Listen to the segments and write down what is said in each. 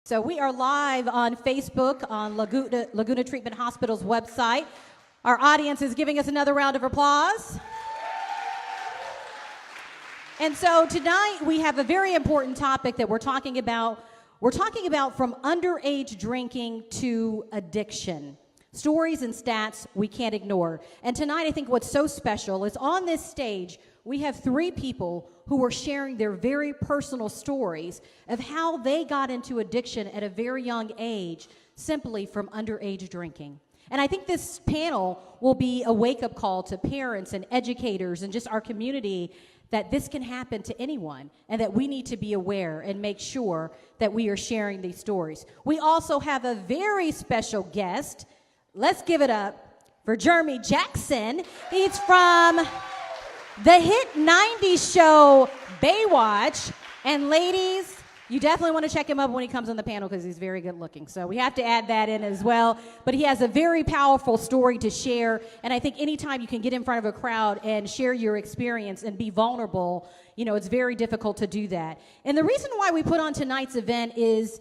So we are live on Facebook on Laguna Treatment Hospital's website. Our audience is giving us another round of applause. And so tonight we have a very important topic that we're talking about. We're talking about from underage drinking to addiction. Stories and stats we can't ignore. And tonight I think what's so special is on this stage we have three people who are sharing their very personal stories of how they got into addiction at a very young age simply from underage drinking. And I think this panel will be a wake-up call to parents and educators and just our community that this can happen to anyone and that we need to be aware and make sure that we are sharing these stories. We also have a very special guest. Let's give it up for Jeremy Jackson. He's from the hit 90s show Baywatch. And ladies, you definitely want to check him up when he comes on the panel because he's very good looking. So we have to add that in as well. But he has a very powerful story to share. And I think anytime you can get in front of a crowd and share your experience and be vulnerable, you know, it's very difficult to do that. And the reason why we put on tonight's event is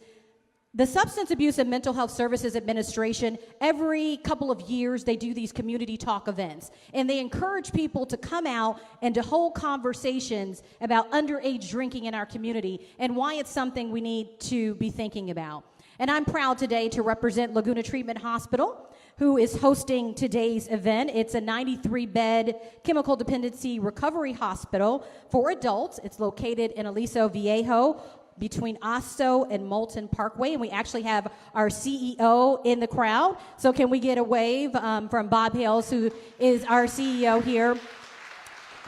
the Substance Abuse and Mental Health Services Administration, every couple of years, they do these community talk events. And they encourage people to come out and to hold conversations about underage drinking in our community and why it's something we need to be thinking about. And I'm proud today to represent Laguna Treatment Hospital, who is hosting today's event. It's a 93-bed chemical dependency recovery hospital for adults. It's located in Aliso Viejo, between Osto and Moulton Parkway, and we actually have our CEO in the crowd. So can we get a wave from Bob Hales, who is our CEO here,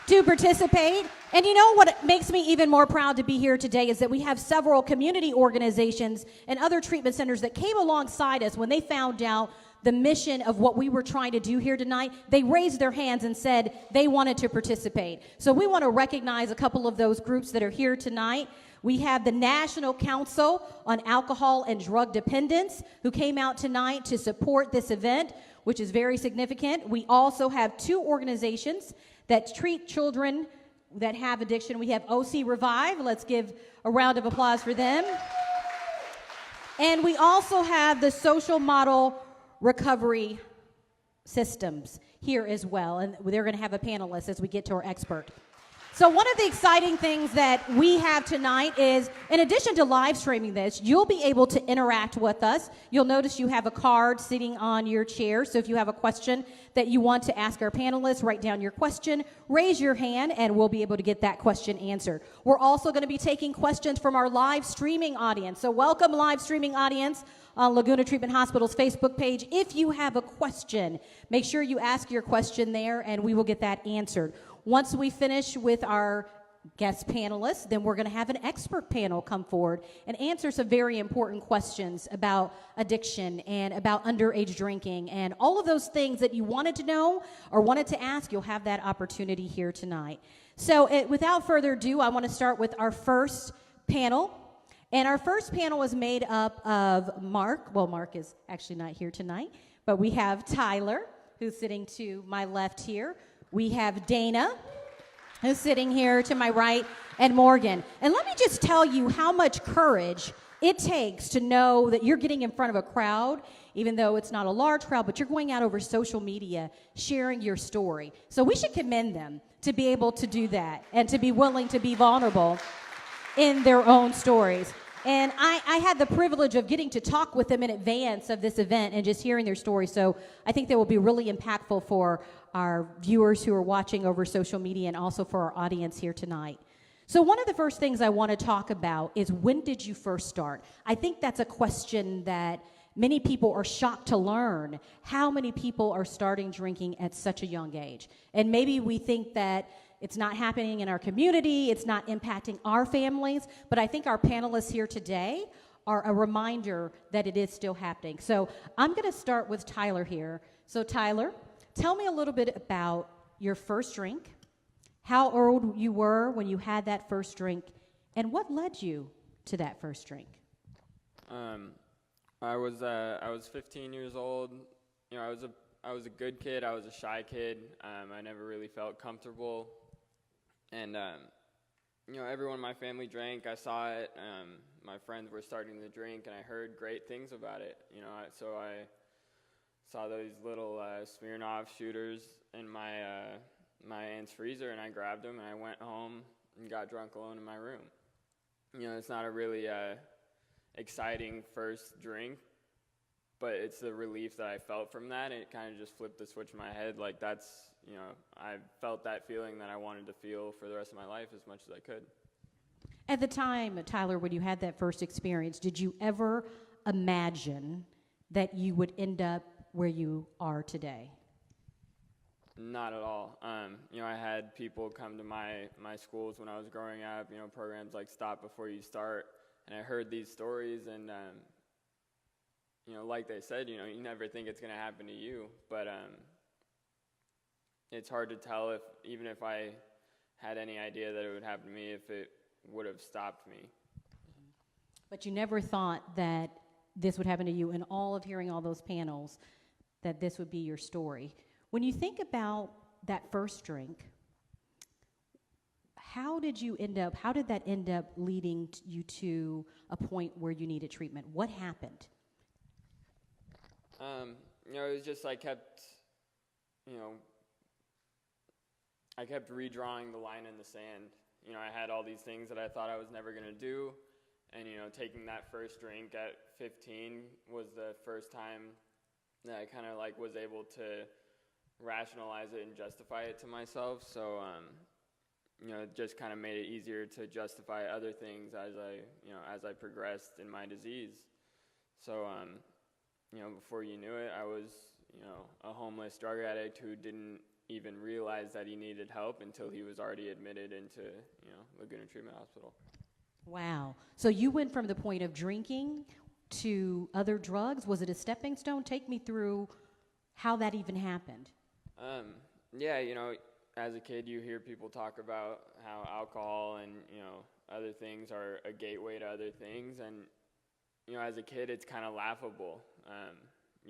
to participate? And you know what makes me even more proud to be here today is that we have several community organizations and other treatment centers that came alongside us when they found out the mission of what we were trying to do here tonight. They raised their hands and said they wanted to participate. So we want to recognize a couple of those groups that are here tonight. We have the National Council on Alcohol and Drug Dependence, who came out tonight to support this event, which is very significant. We also have two organizations that treat children that have addiction. We have OC Revive. Let's give a round of applause for them. And we also have the Social Model Recovery Systems here as well. And they're going to have a panelist as we get to our expert. So one of the exciting things that we have tonight is, in addition to live streaming this, you'll be able to interact with us. You'll notice you have a card sitting on your chair. So if you have a question that you want to ask our panelists, write down your question, raise your hand, and we'll be able to get that question answered. We're also going to be taking questions from our live streaming audience. So welcome, live streaming audience on Laguna Treatment Hospital's Facebook page. If you have a question, make sure you ask your question there, and we will get that answered. Once we finish with our guest panelists, then we're going to have an expert panel come forward and answer some very important questions about addiction and about underage drinking and all of those things that you wanted to know or wanted to ask. You'll have that opportunity here tonight. So without further ado, I want to start with our first panel. And our first panel is made up of Mark. Well, Mark is actually not here tonight, but we have Tyler, who's sitting to my left here. We have Dana, who's sitting here to my right, and Morgan. And let me just tell you how much courage it takes to know that you're getting in front of a crowd, even though it's not a large crowd, but you're going out over social media, sharing your story. So we should commend them to be able to do that and to be willing to be vulnerable in their own stories. And I had the privilege of getting to talk with them in advance of this event and just hearing their stories. So I think they will be really impactful for our viewers who are watching over social media and also for our audience here tonight. So one of the first things I want to talk about is, when did you first start? I think that's a question that many people are shocked to learn. How many people are starting drinking at such a young age? And maybe we think that it's not happening in our community, it's not impacting our families, but I think our panelists here today are a reminder that it is still happening. So I'm going to start with Tyler here. So Tyler, tell me a little bit about your first drink, how old you were when you had that first drink, and what led you to that first drink? I was 15 years old. You know, I was a good kid. I was a shy kid. I never really felt comfortable. And everyone in my family drank. I saw it. My friends were starting to drink, and I heard great things about it. So I saw those little Smirnoff shooters in my aunt's freezer, and I grabbed them, and I went home and got drunk alone in my room. It's not a really exciting first drink, but it's the relief that I felt from that. It kind of just flipped the switch in my head. Like I felt that feeling that I wanted to feel for the rest of my life as much as I could. At the time, Tyler, when you had that first experience, did you ever imagine that you would end up where you are today? Not at all. I had people come to my schools when I was growing up, programs like Stop Before You Start, and I heard these stories, and, like they said, you never think it's going to happen to you, but it's hard to tell even if I had any idea that it would happen to me, if it would have stopped me. But you never thought that this would happen to you, in all of hearing all those panels, that this would be your story. When you think about that first drink, how did that end up leading you to a point where you needed treatment? What happened? It was just I kept redrawing the line in the sand. I had all these things that I thought I was never going to do, and, taking that first drink at 15 was the first time that I kind of was able to rationalize it and justify it to myself. So, it just kind of made it easier to justify other things as I progressed in my disease. So, before you knew it, I was, a homeless drug addict who didn't even realize that he needed help until he was already admitted into, Laguna Treatment Hospital. Wow. So you went from the point of drinking to other drugs. Was it a stepping stone? Take me through how that even happened. Yeah, as a kid, you hear people talk about how alcohol and, other things are a gateway to other things. And, as a kid, it's kind of laughable. I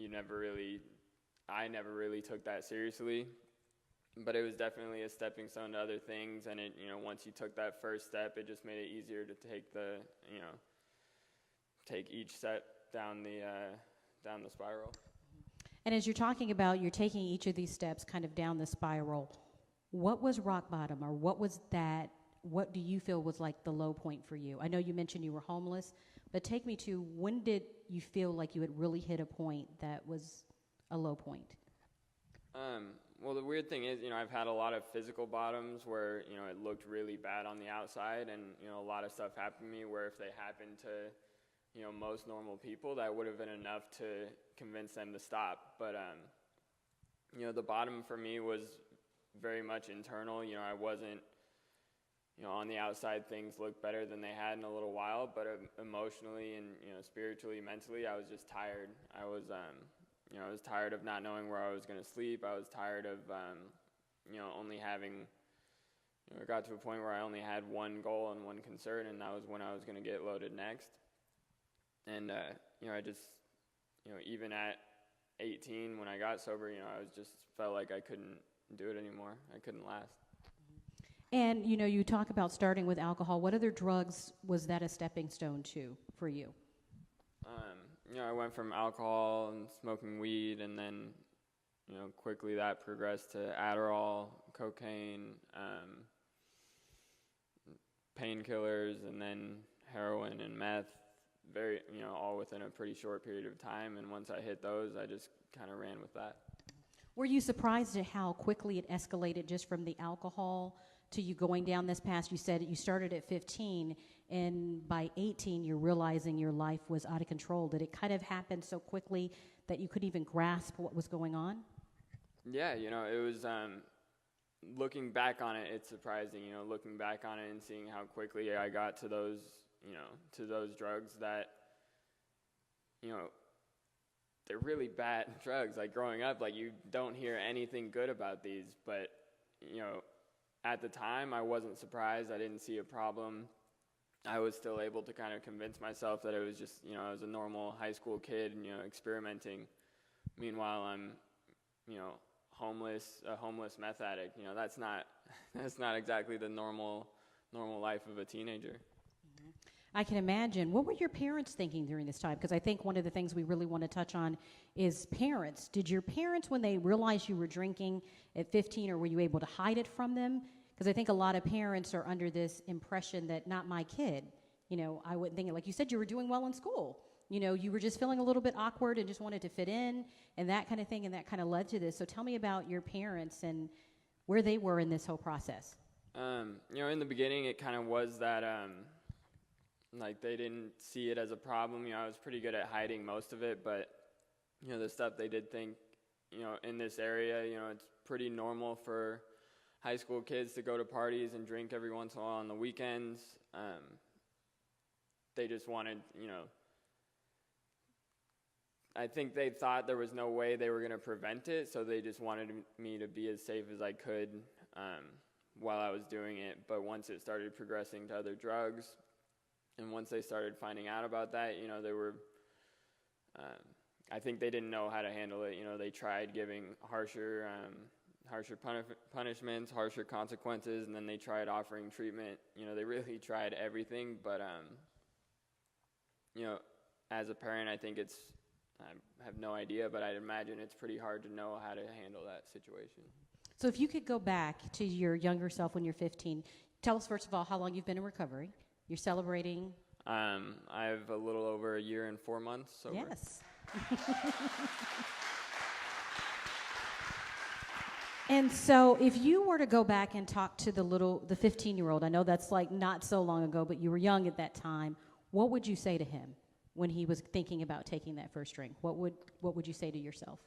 never really took that seriously. But it was definitely a stepping stone to other things. And it, once you took that first step, it just made it easier to take each step down the spiral. And as you're talking about, you're taking each of these steps kind of down the spiral. What was rock bottom, or what do you feel was like the low point for you? I know you mentioned you were homeless, but take me to, when did you feel like you had really hit a point that was a low point? Well, the weird thing is, I've had a lot of physical bottoms where, it looked really bad on the outside, and, a lot of stuff happened to me where if they happened to, most normal people, that would have been enough to convince them to stop. But, the bottom for me was very much internal. I wasn't, on the outside things looked better than they had in a little while, but emotionally and, spiritually, mentally, I was just tired. I was tired of not knowing where I was going to sleep. I was tired of, only having, it got to a point where I only had one goal and one concern, and that was when I was going to get loaded next. And, I just, even at 18, when I got sober, I just felt like I couldn't do it anymore. I couldn't last. And, you talk about starting with alcohol. What other drugs was that a stepping stone to for you? I went from alcohol and smoking weed, and then, quickly that progressed to Adderall, cocaine, painkillers, and then heroin and meth, all within a pretty short period of time. And once I hit those, I just kind of ran with that. Were you surprised at how quickly it escalated just from the alcohol to you going down this path? You said you started at 15, and by 18, you're realizing your life was out of control. Did it kind of happen so quickly that you couldn't even grasp what was going on? Yeah, it was, looking back on it, it's surprising, looking back on it and seeing how quickly I got to those, to those drugs that, they're really bad drugs. Like, growing up, you don't hear anything good about these, but, at the time, I wasn't surprised. I didn't see a problem. I was still able to kind of convince myself that it was just, I was a normal high school kid, experimenting. Meanwhile, I'm, a homeless meth addict. That's not exactly the normal normal life of a teenager. I can imagine. What were your parents thinking during this time? Because I think one of the things we really want to touch on is parents. Did your parents, when they realized you were drinking at 15, or were you able to hide it from them? Because I think a lot of parents are under this impression that not my kid. You know, I wouldn't think it. Like you said, you were doing well in school. You know, you were just feeling a little bit awkward and just wanted to fit in and that kind of thing, and that kind of led to this. So tell me about your parents and where they were in this whole process. You know, in the beginning, it kind of was that, like, they didn't see it as a problem. You know, I was pretty good at hiding most of it, but, you know, the stuff they did think, you know, in this area, you know, it's pretty normal for high school kids to go to parties and drink every once in a while on the weekends. They just wanted, you know, I think they thought there was no way they were going to prevent it, so they just wanted me to be as safe as I could while I was doing it. But once it started progressing to other drugs, and once they started finding out about that, you know, they were, I think they didn't know how to handle it. You know, they tried giving harsher punishments, harsher consequences, and then they tried offering treatment. You know, they really tried everything, but, you know, as a parent, I think it's, I have no idea, but I'd imagine it's pretty hard to know how to handle that situation. So if you could go back to your younger self when you're 15, tell us first of all how long you've been in recovery. You're celebrating? I have a little over a year and 4 months sober. Yes. And so if you were to go back and talk to the 15-year-old, I know that's like not so long ago, but you were young at that time, what would you say to him when he was thinking about taking that first drink? What would you say to yourself?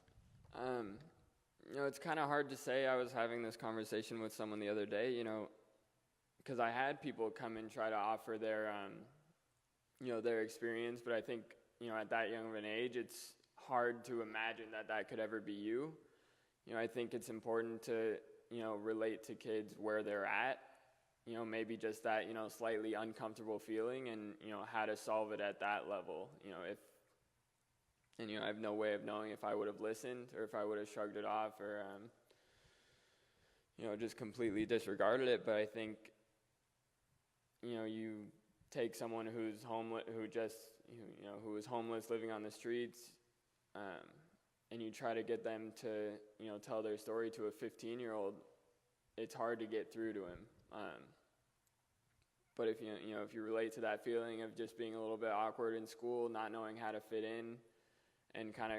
You know, it's kind of hard to say. I was having this conversation with someone the other day, you know, because I had people come and try to offer their, you know, their experience, but I think, you know, at that young of an age, it's hard to imagine that that could ever be you. You know, I think it's important to, you know, relate to kids where they're at, you know, maybe just that, you know, slightly uncomfortable feeling and, you know, how to solve it at that level, you know, and, you know, I have no way of knowing if I would have listened or if I would have shrugged it off or, you know, just completely disregarded it. But I think, you know, you take someone who's homeless, who was homeless, living on the streets, and you try to get them to, you know, tell their story to a 15-year-old, it's hard to get through to him. But if you relate to that feeling of just being a little bit awkward in school, not knowing how to fit in, and kind of,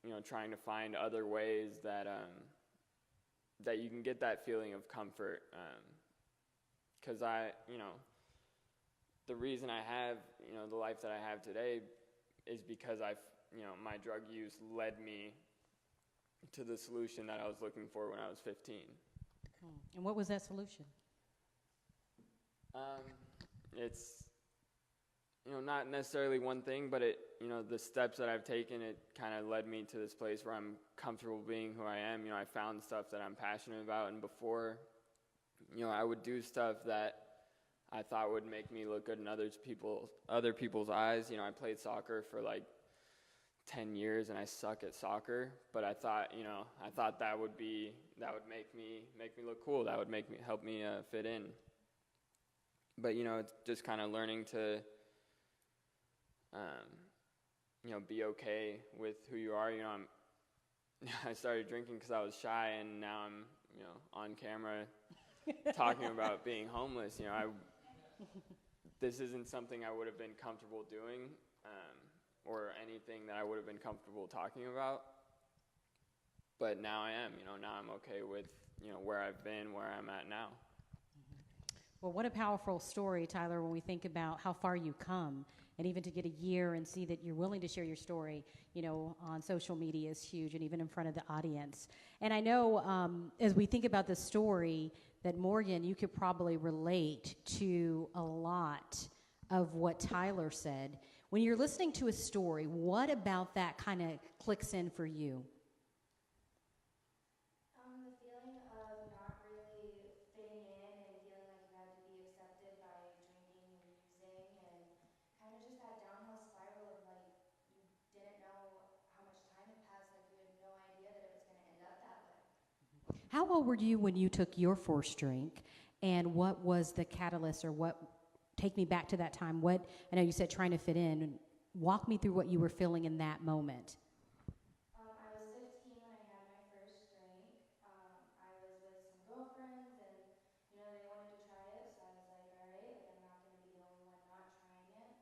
you know, trying to find other ways that that you can get that feeling of comfort, because you know, the reason I have, you know, the life that I have today is because my drug use led me to the solution that I was looking for when I was 15. And what was that solution? It's, you know, not necessarily one thing, but it, you know, the steps that I've taken, it kind of led me to this place where I'm comfortable being who I am. You know, I found stuff that I'm passionate about, and before, you know, I would do stuff that I thought would make me look good in other people's eyes. You know, I played soccer for like 10 years, and I suck at soccer, but I thought that would make me look cool. That would help me fit in. But, you know, it's just kind of learning to, you know, be okay with who you are. You know, I started drinking because I was shy, and now I'm, you know, on camera talking about being homeless. You know, this isn't something I would have been comfortable doing, or anything that I would have been comfortable talking about. But now I am. You know, now I'm okay with, you know, where I've been, where I'm at now. Well, what a powerful story, Tyler, when we think about how far you come, and even to get a year and see that you're willing to share your story, you know, on social media is huge, and even in front of the audience. And I know as we think about this story, that Morgan, you could probably relate to a lot of what Tyler said. When you're listening to a story, what about that kind of clicks in for you? The feeling of not really fitting in and feeling like you had to be accepted by drinking and using, and kind of just that downhill spiral of like you didn't know how much time had passed, like you had no idea that it was going to end up that way. How old were you when you took your first drink? And what was the catalyst, or what, take me back to that time. What, I know you said trying to fit in. Walk me through what you were feeling in that moment. I was 15 when I had my first drink. I was with some girlfriends, and they wanted to try it, so I was like, all right, like I'm not going to be the only one not trying it.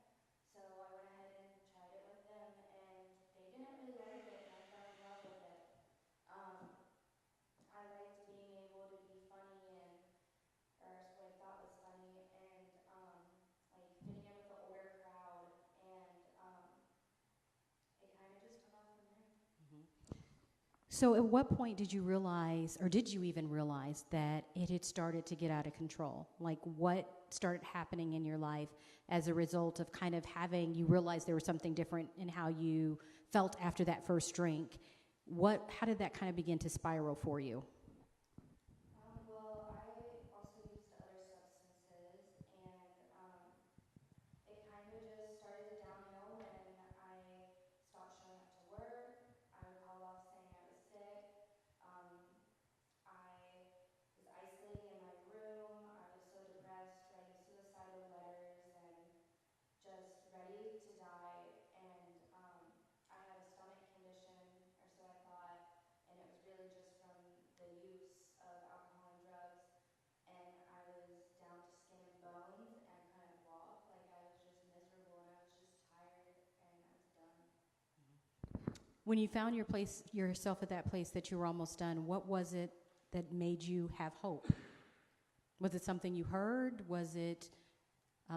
So I went ahead and tried it with them, and they didn't really like it, and I fell in love with it. Um, I liked being able to be funny, and or what I thought was funny, and like fitting in with the older crowd, and it kind of just took off from there. So at what point did you realize, or did you even realize, that it had started to get out of control? Like, what started happening in your life as a result of kind of having, you realized there was something different in how you felt after that first drink? How did that kind of begin to spiral for you? Well, I also used other substances, and it kind of just started to downhill when I stopped showing up to work. I would call off saying I was sick. Um, I was isolating in my room. I was so depressed, writing suicidal letters, and just ready to die. And I had a stomach condition, or so I thought, and it was really just from the use of alcohol and drugs. And I was down to skin and bones and couldn't walk. Like, I was just miserable, and I was just tired, and I was done. When you found yourself at that place that you were almost done, what was it that made you have hope? Was it something you heard? Was it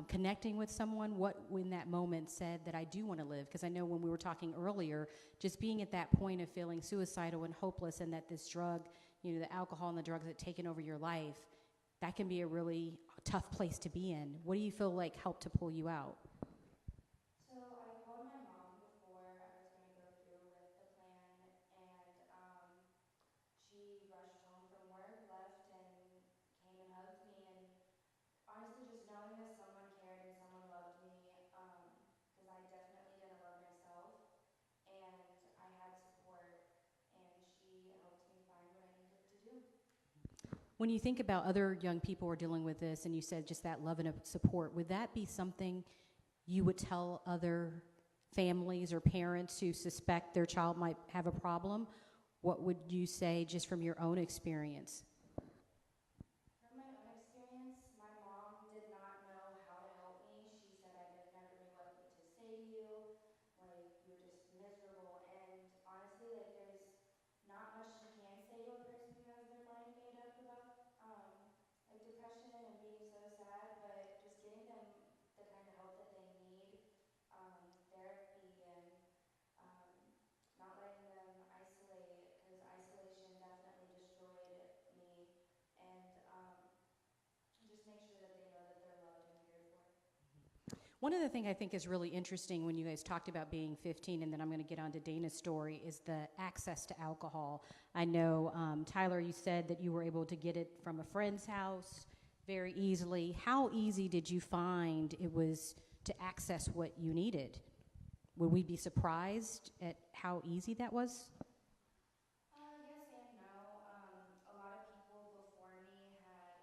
connecting with someone? What in that moment said that I do want to live? Because I know when we were talking earlier, just being at that point of feeling suicidal and hopeless, and that this drug, the alcohol and the drugs that taken over your life, that can be a really tough place to be in. What do you feel like helped to pull you out? So I called my mom before I was going to go through with the plan, and she rushed home from work, left, and came and hugged me. And honestly, just knowing that someone cared and someone loved me, because I definitely didn't love myself, and I had support, and she helped me find what I needed to do. When you think about other young people who are dealing with this, and you said just that love and support, would that be something you would tell other families or parents who suspect their child might have a problem? What would you say just from your own experience? From my own experience, my mom did not know how to help me. She said I never knew what to say to you. Like, you're just miserable. And honestly, like, there's not much you can say to a person who has their mind made up about like depression and being so sad, but just giving them the kind of help that they need, therapy, and um, not letting them isolate, because isolation definitely destroyed me, and just make sure that they know that they're loved and cared for. One of the things I think is really interesting when you guys talked about being 15, and then I'm going to get on to Dana's story, is the access to alcohol. I know, Tyler, you said that you were able to get it from a friend's house very easily. How easy did you find it was to access what you needed? Would we be surprised at how easy that was? Yes and no. A lot of people before me had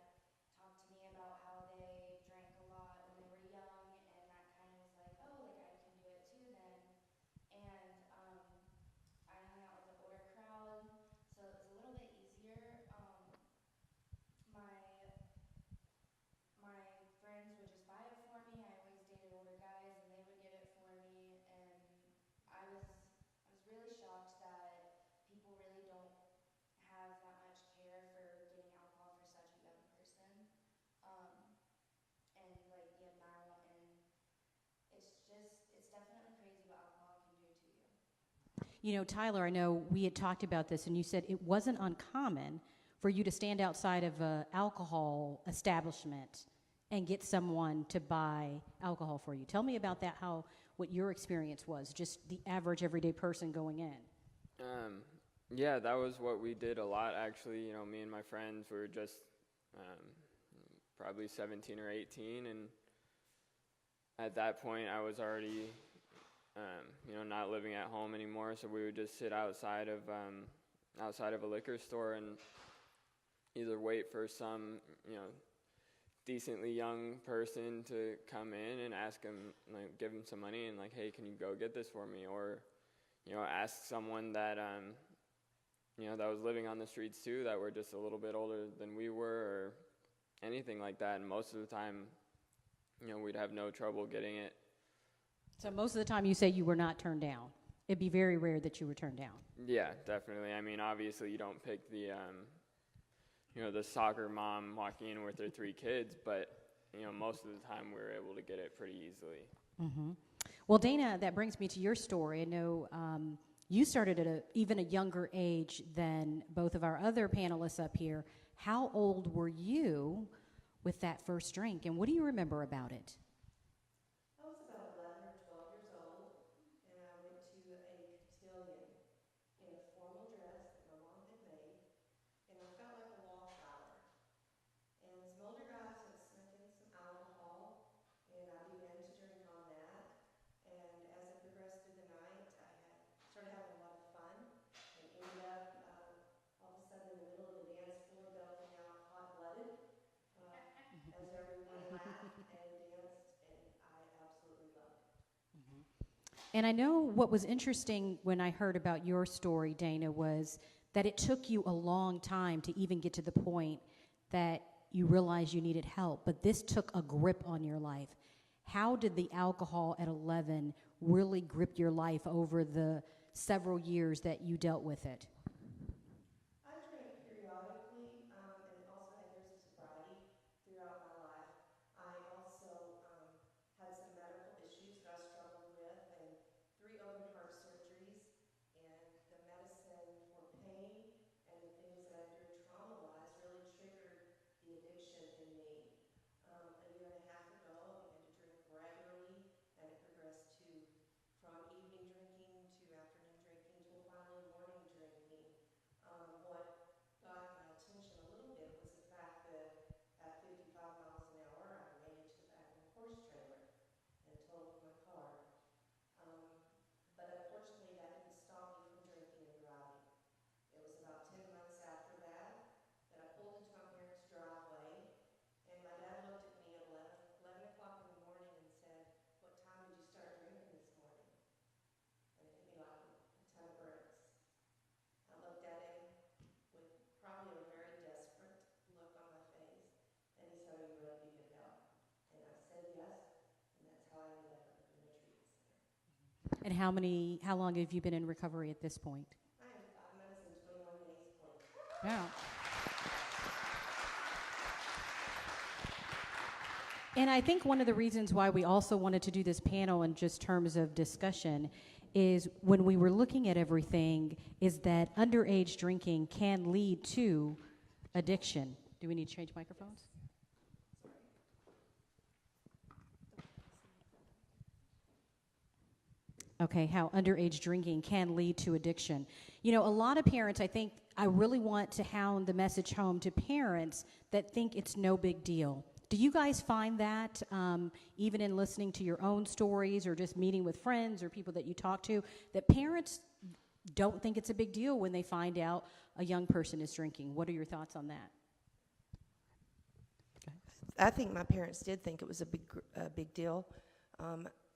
talked to me about how they drank a lot when they were young, and that kind of was like, oh, like I can do it too then. And I hung out with an older crowd, so it was a little bit easier. My my friends would just buy it for me. I always dated older guys, and they would get it for me, and I was really shocked that people really don't have that much care for getting alcohol for such a young person, um, and like the amount, and it's definitely crazy what alcohol can do to you. Tyler, I know we had talked about this, and you said it wasn't uncommon for you to stand outside of an alcohol establishment and get someone to buy alcohol for you. Tell me about that, what your experience was, just the average everyday person going in. Yeah, that was what we did a lot, actually. Me and my friends were just probably 17 or 18, and at that point I was already not living at home anymore, so we would just sit outside of a liquor store and either wait for some decently young person to come in and ask him, like, give him some money and, like, hey, can you go get this for me? Or, ask someone that, that was living on the streets too, that were just a little bit older than we were, or anything like that. And most of the time, we'd have no trouble getting it. So most of the time you say you were not turned down. It'd be very rare that you were turned down. Yeah, definitely. I mean, obviously you don't pick the, the soccer mom walking in with her 3 kids, but, most of the time we were able to get it pretty easily. Mm-hmm. Well, Dana, that brings me to your story. I know you started at even a younger age than both of our other panelists up here. How old were you with that first drink, and what do you remember about it? I was about 11 or 12 years old, and I went to a cotillion in a formal dress that my mom had made, and I felt like a wallflower. And some older guys had snuck in some alcohol, and I began to drink on that. And as I progressed through the night, I started having a lot of fun, and ended up all of a sudden in the middle of the dance floor belting out Hot-Blooded as everyone laughed and danced, and I absolutely loved it. And I know what was interesting when I heard about your story, Dana, was that it took you a long time to even get to the point that you realized you needed help, but this took a grip on your life. How did the alcohol at 11 really grip your life over the several years that you dealt with it? I drank periodically and also had years of sobriety throughout my life. I also had some medical issues that I struggled with, and 3 open heart surgeries, and the medicine for pain and the things that I through trauma-wise really triggered the addiction in me. A year and a half ago, I began to drink regularly, and it progressed from evening drinking to afternoon drinking to finally morning drinking. What got my attention a little bit was the fact that at 55 miles an hour, I ran into the back of a horse trailer and totaled my car. But unfortunately, that didn't stop me from drinking and driving. It was about 10 months after that I pulled into my parents' driveway, and my dad looked at me at 11 o'clock in the morning and said, "What time did you start drinking this morning?" And it hit me like a ton of bricks. I looked at him with probably a very desperate look on my face, and he said, "Are you ready to get help?" And I said yes, and that's how I ended up in the treatment center. And how long have you been in recovery at this point? I am 5 months and 21 days clean. Yeah. And I think one of the reasons why we also wanted to do this panel in just terms of discussion is when we were looking at everything is that underage drinking can lead to addiction. Do we need to change microphones? Okay, how underage drinking can lead to addiction. A lot of parents, I really want to hound the message home to parents that think it's no big deal. Do you guys find that, even in listening to your own stories or just meeting with friends or people that you talk to, that parents don't think it's a big deal when they find out a young person is drinking? What are your thoughts on that? I think my parents did think it was a big deal.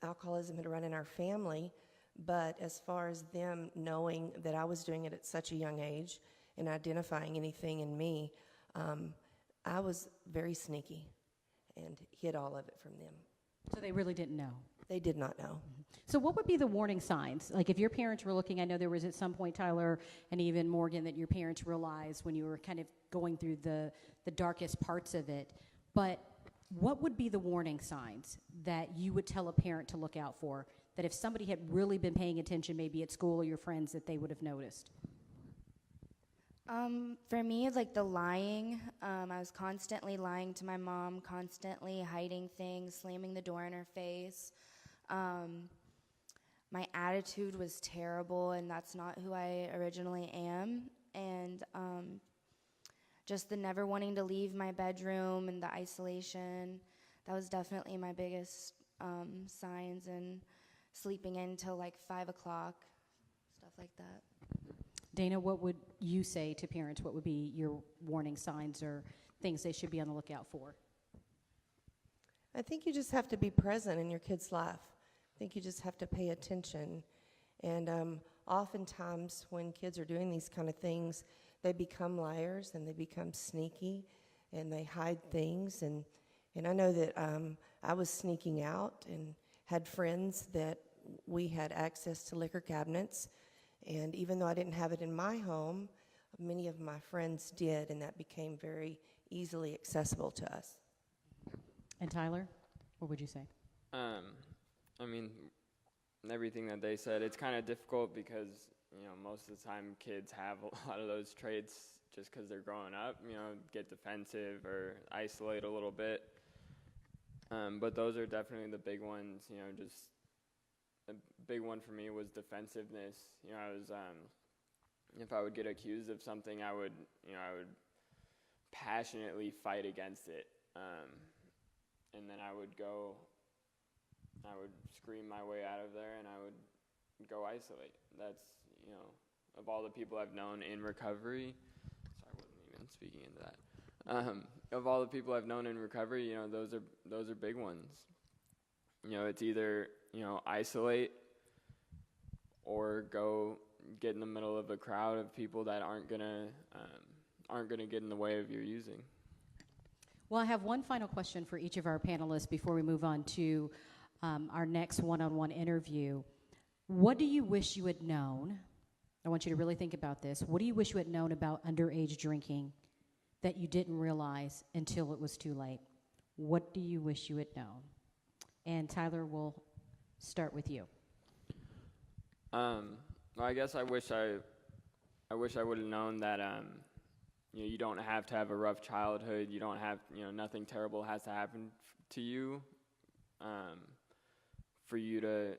Alcoholism had run in our family, but as far as them knowing that I was doing it at such a young age and identifying anything in me, I was very sneaky and hid all of it from them. So they really didn't know? They did not know. So what would be the warning signs? Like if your parents were looking, I know there was at some point, Tyler and even Morgan, that your parents realized when you were kind of going through the darkest parts of it, but what would be the warning signs that you would tell a parent to look out for, that if somebody had really been paying attention maybe at school or your friends that they would have noticed? For me, like the lying, I was constantly lying to my mom, constantly hiding things, slamming the door in her face. My attitude was terrible, and that's not who I originally am. And just the never wanting to leave my bedroom and the isolation, that was definitely my biggest signs, and sleeping in till like 5 o'clock, stuff like that. Dana, what would you say to parents? What would be your warning signs or things they should be on the lookout for? I think you just have to be present in your kid's life. I think you just have to pay attention. And oftentimes when kids are doing these kind of things, they become liars and they become sneaky and they hide things. And I know that I was sneaking out and had friends that we had access to liquor cabinets. And even though I didn't have it in my home, many of my friends did, and that became very easily accessible to us. And Tyler, what would you say? I mean, everything that they said, it's kind of difficult because, you know, most of the time kids have a lot of those traits just because they're growing up, you know, get defensive or isolate a little bit. But those are definitely the big ones, you know, just a big one for me was defensiveness. You know, I was, if I would get accused of something, I would passionately fight against it. And then I would scream my way out of there and I would go isolate. That's, you know, of all the people I've known in recovery, sorry, I wasn't even speaking into that. Of all the people I've known in recovery, you know, those are big ones. You know, it's either, you know, isolate or go get in the middle of a crowd of people that aren't gonna get in the way of your using. Well, I have one final question for each of our panelists before we move on to our next one-on-one interview. What do you wish you had known? I want you to really think about this. What do you wish you had known about underage drinking that you didn't realize until it was too late? What do you wish you had known? And Tyler, we'll start with you. Well, I guess I wish I would have known that you know, you don't have to have a rough childhood. You don't have, you know, nothing terrible has to happen to you for you to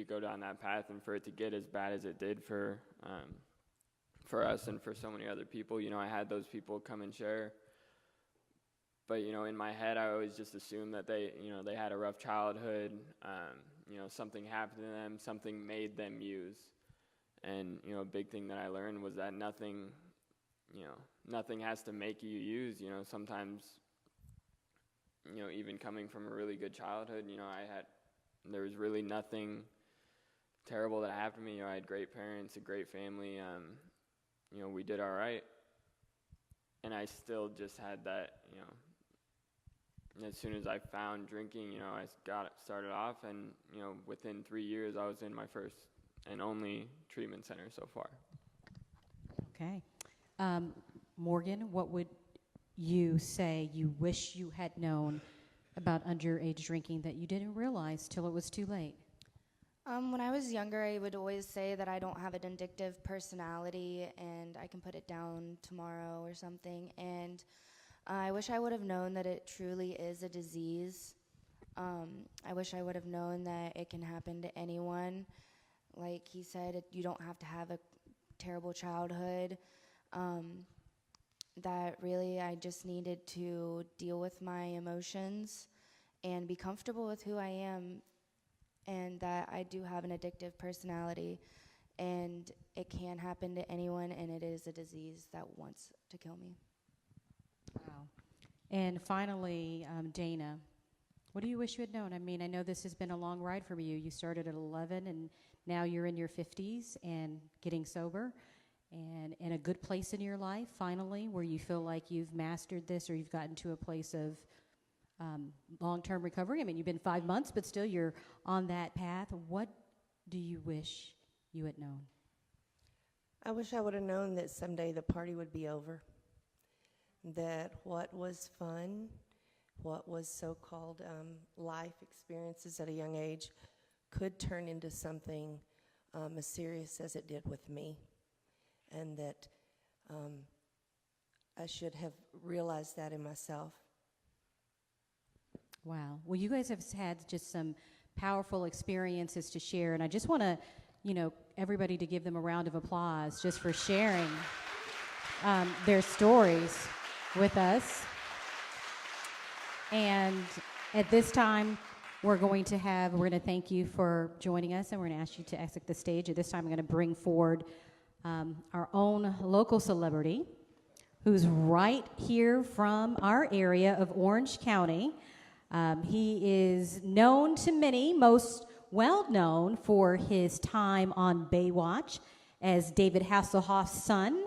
go down that path and for it to get as bad as it did for us and for so many other people. You know, I had those people come and share. But, you know, in my head, I always just assumed that they had a rough childhood. You know, something happened to them, something made them use. And, you know, a big thing that I learned was that nothing has to make you use. You know, sometimes, you know, even coming from a really good childhood, you know, there was really nothing terrible that happened to me. You know, I had great parents, a great family. You know, we did all right. And I still just had that, you know, as soon as I found drinking, you know, I got started off, and, you know, within 3 years, I was in my first and only treatment center so far. Okay. Morgan, what would you say you wish you had known about underage drinking that you didn't realize till it was too late? When I was younger, I would always say that I don't have an addictive personality and I can put it down tomorrow or something. And I wish I would have known that it truly is a disease. I wish I would have known that it can happen to anyone. Like he said, you don't have to have a terrible childhood. That really I just needed to deal with my emotions and be comfortable with who I am, and that I do have an addictive personality, and it can happen to anyone, and it is a disease that wants to kill me. Wow. And finally, Dana, what do you wish you had known? I mean, I know this has been a long ride for you. You started at 11, and now you're in your 50s and getting sober and in a good place in your life, finally, where you feel like you've mastered this or you've gotten to a place of long-term recovery. I mean, you've been 5 months, but still you're on that path. What do you wish you had known? I wish I would have known that someday the party would be over, that what was fun, what was so-called life experiences at a young age could turn into something as serious as it did with me, and that I should have realized that in myself. Wow. Well, you guys have had just some powerful experiences to share, and I just want to, you know, everybody to give them a round of applause just for sharing their stories with us. And at this time, we're going to thank you for joining us, and we're going to ask you to exit the stage. At this time, I'm going to bring forward our own local celebrity, who's right here from our area of Orange County. He is known to many, most well known for his time on Baywatch as David Hasselhoff's son.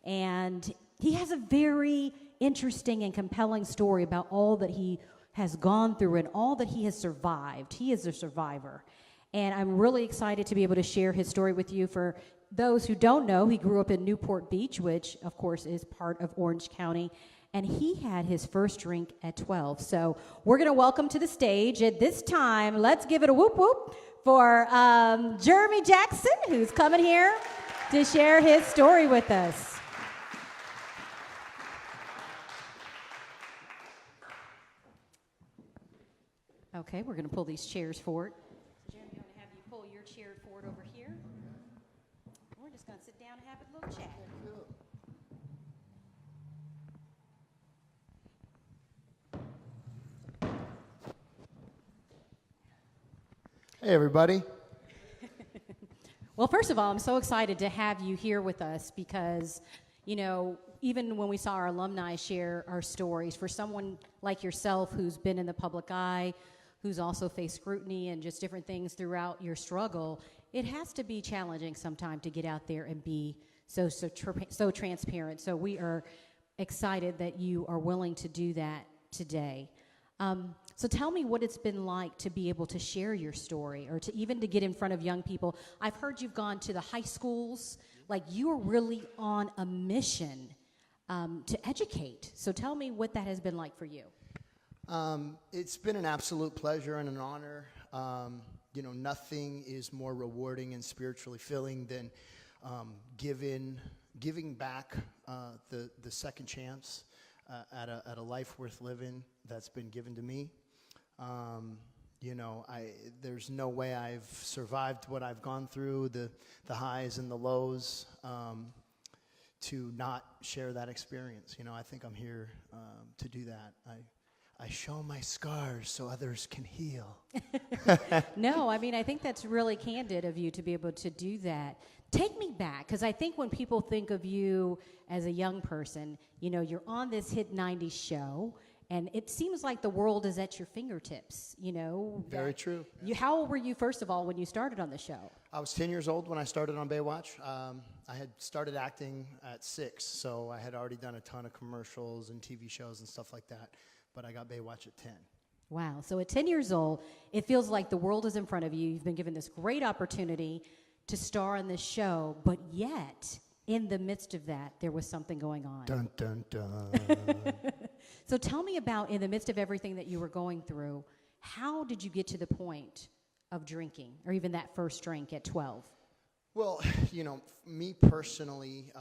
And he has a very interesting and compelling story about all that he has gone through and all that he has survived. He is a survivor. And I'm really excited to be able to share his story with you. For those who don't know, he grew up in Newport Beach, which, of course, is part of Orange County. And he had his first drink at 12. So we're going to welcome to the stage at this time, let's give it a whoop whoop for Jeremy Jackson, who's coming here to share his story with us. Okay, we're going to pull these chairs forward. So Jeremy, I'm going to have you pull your chair forward over here. We're just going to sit down and have a little chat. Hey, everybody. Well, first of all, I'm so excited to have you here with us because, you know, even when we saw our alumni share our stories, for someone like yourself who's been in the public eye, who's also faced scrutiny and just different things throughout your struggle, it has to be challenging sometimes to get out there and be so transparent. So we are excited that you are willing to do that today. So tell me what it's been like to be able to share your story or to even to get in front of young people. I've heard you've gone to the high schools, like you are really on a mission to educate. So tell me what that has been like for you. It's been an absolute pleasure and an honor. You know, nothing is more rewarding and spiritually filling than giving back the second chance at a life worth living that's been given to me. You know, there's no way I've survived what I've gone through, the highs and the lows, to not share that experience. You know, I think I'm here to do that. I show my scars so others can heal. No, I mean, I think that's really candid of you to be able to do that. Take me back, because I think when people think of you as a young person, you know, you're on this hit 90s show, and it seems like the world is at your fingertips, you know. Very true. How old were you, first of all, when you started on the show? I was 10 years old when I started on Baywatch. I had started acting at 6, so I had already done a ton of commercials and TV shows and stuff like that, but I got Baywatch at 10. Wow. So at 10 years old, it feels like the world is in front of you. You've been given this great opportunity to star in this show, but yet, in the midst of that, there was something going on. Dun, dun, dun. So tell me about, in the midst of everything that you were going through, how did you get to the point of drinking, or even that first drink at 12? Well, you know, me personally,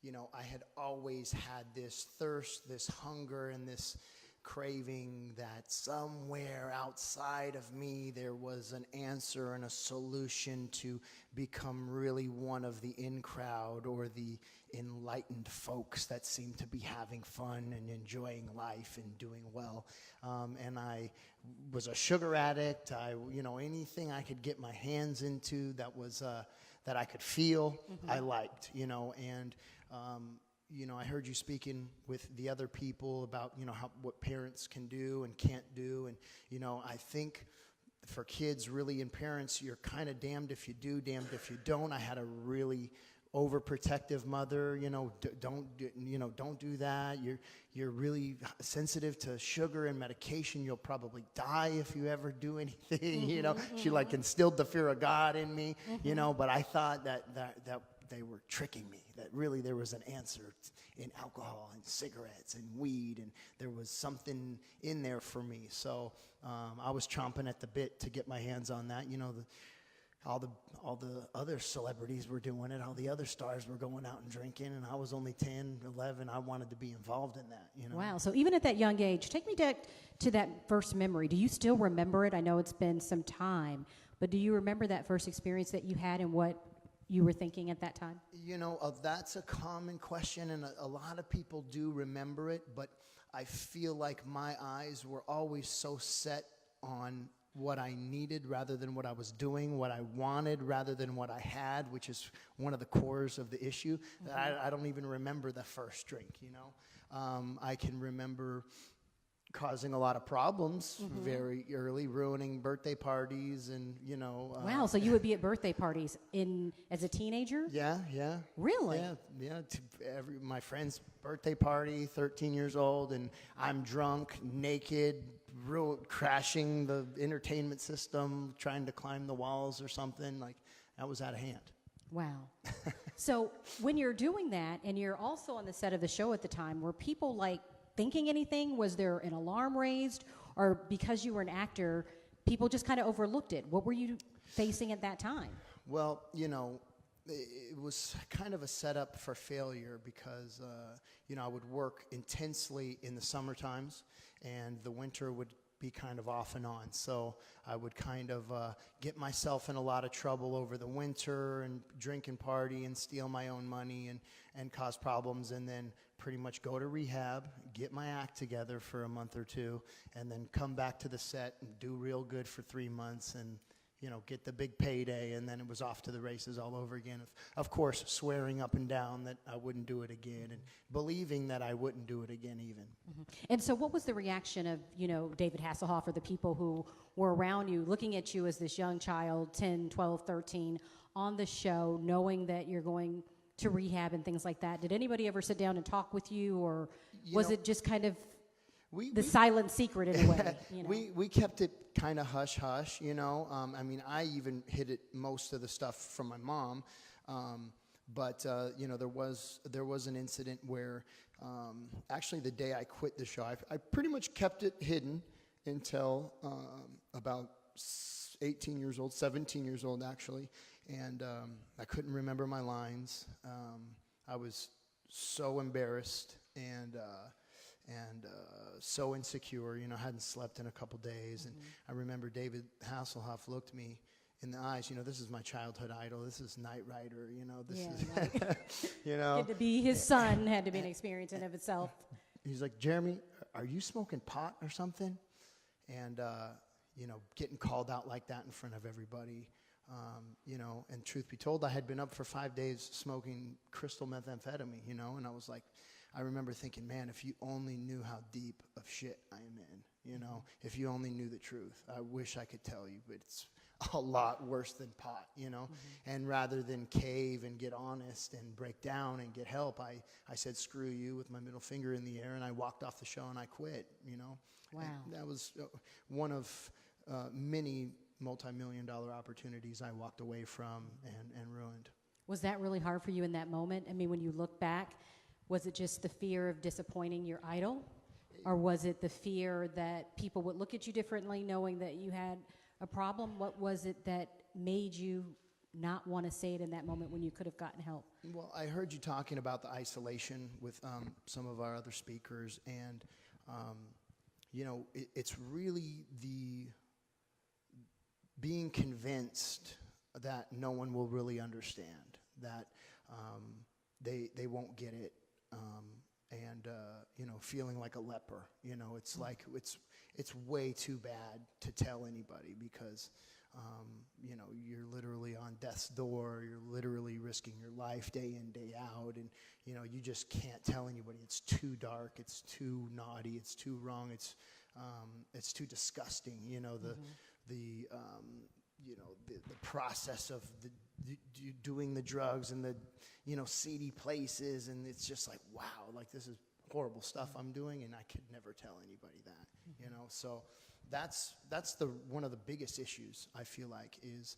you know, I had always had this thirst, this hunger, and this craving that somewhere outside of me there was an answer and a solution to become really one of the in crowd or the enlightened folks that seem to be having fun and enjoying life and doing well. And I was a sugar addict. You know, anything I could get my hands into that was that I could feel, I liked, you know, and you know, I heard you speaking with the other people about, you know, what parents can do and can't do. And, you know, I think for kids really and parents, you're kind of damned if you do, damned if you don't. I had a really overprotective mother, you know, don't do that. You're really sensitive to sugar and medication. You'll probably die if you ever do anything, you know. She like instilled the fear of God in me, you know, but I thought that they were tricking me, that really there was an answer in alcohol and cigarettes and weed, and there was something in there for me. So I was chomping at the bit to get my hands on that. You know, all the other celebrities were doing it. All the other stars were going out and drinking, and I was only 10, 11. I wanted to be involved in that, you know. Wow. So even at that young age, take me to that first memory. Do you still remember it? I know it's been some time, but do you remember that first experience that you had and what you were thinking at that time? You know, that's a common question, and a lot of people do remember it, but I feel like my eyes were always so set on what I needed rather than what I was doing, what I wanted rather than what I had, which is one of the cores of the issue. I don't even remember the first drink, you know. I can remember causing a lot of problems very early, ruining birthday parties and, you know. Wow, so you would be at birthday parties as a teenager? Yeah, yeah. Really? Yeah, yeah. My friend's birthday party, 13 years old, and I'm drunk, naked, crashing the entertainment system, trying to climb the walls or something. Like, that was out of hand. Wow. So when you're doing that, and you're also on the set of the show at the time, were people like thinking anything? Was there an alarm raised? Or because you were an actor, people just kind of overlooked it? What were you facing at that time? Well, you know, it was kind of a setup for failure because, you know, I would work intensely in the summer times, and the winter would be kind of off and on. So I would kind of get myself in a lot of trouble over the winter and drink and party and steal my own money and cause problems, and then pretty much go to rehab, get my act together for a month or two, and then come back to the set and do real good for 3 months and, you know, get the big payday, and then it was off to the races all over again. Of course, swearing up and down that I wouldn't do it again, and believing that I wouldn't do it again even. And so what was the reaction of, you know, David Hasselhoff, or the people who were around you, looking at you as this young child, 10, 12, 13, on the show, knowing that you're going to rehab and things like that? Did anybody ever sit down and talk with you, or was it just kind of the silent secret in a way? You know? We kept it kind of hush-hush, you know. I mean, I even hid it, most of the stuff from my mom. But you know, there was an incident where actually the day I quit the show, I pretty much kept it hidden until about 18 years old, 17 years old actually, and I couldn't remember my lines. I was so embarrassed and so insecure, you know, hadn't slept in a couple days, and I remember David Hasselhoff looked me in the eyes. You know, this is my childhood idol. This is Knight Rider. You know, this is, you know. Get to be his son had to be an experience in of itself. He's like, Jeremy, are you smoking pot or something? And, you know, getting called out like that in front of everybody, you know, and truth be told, I had been up for 5 days smoking crystal methamphetamine, you know, and I was like, I remember thinking, man, if you only knew how deep of shit I am in, you know, if you only knew the truth. I wish I could tell you, but it's a lot worse than pot, you know. And rather than cave and get honest and break down and get help, I said, screw you, with my middle finger in the air, and I walked off the show and I quit, you know. Wow. And that was one of many multi-million-dollar opportunities I walked away from and ruined. Was that really hard for you in that moment? I mean, when you look back, was it just the fear of disappointing your idol? Or was it the fear that people would look at you differently knowing that you had a problem? What was it that made you not want to say it in that moment when you could have gotten help? Well, I heard you talking about the isolation with some of our other speakers, and you know, it's really the being convinced that no one will really understand, that they won't get it, and you know, feeling like a leper. You know, it's like it's way too bad to tell anybody because you know, you're literally on death's door. You're literally risking your life day in, day out, and you know, you just can't tell anybody. It's too dark. It's too naughty. It's too wrong. It's too disgusting. You know, you know, the process of doing the drugs and the, you know, seedy places, and it's just like, wow, like this is horrible stuff I'm doing, and I could never tell anybody that, you know. So that's one of the biggest issues I feel like is,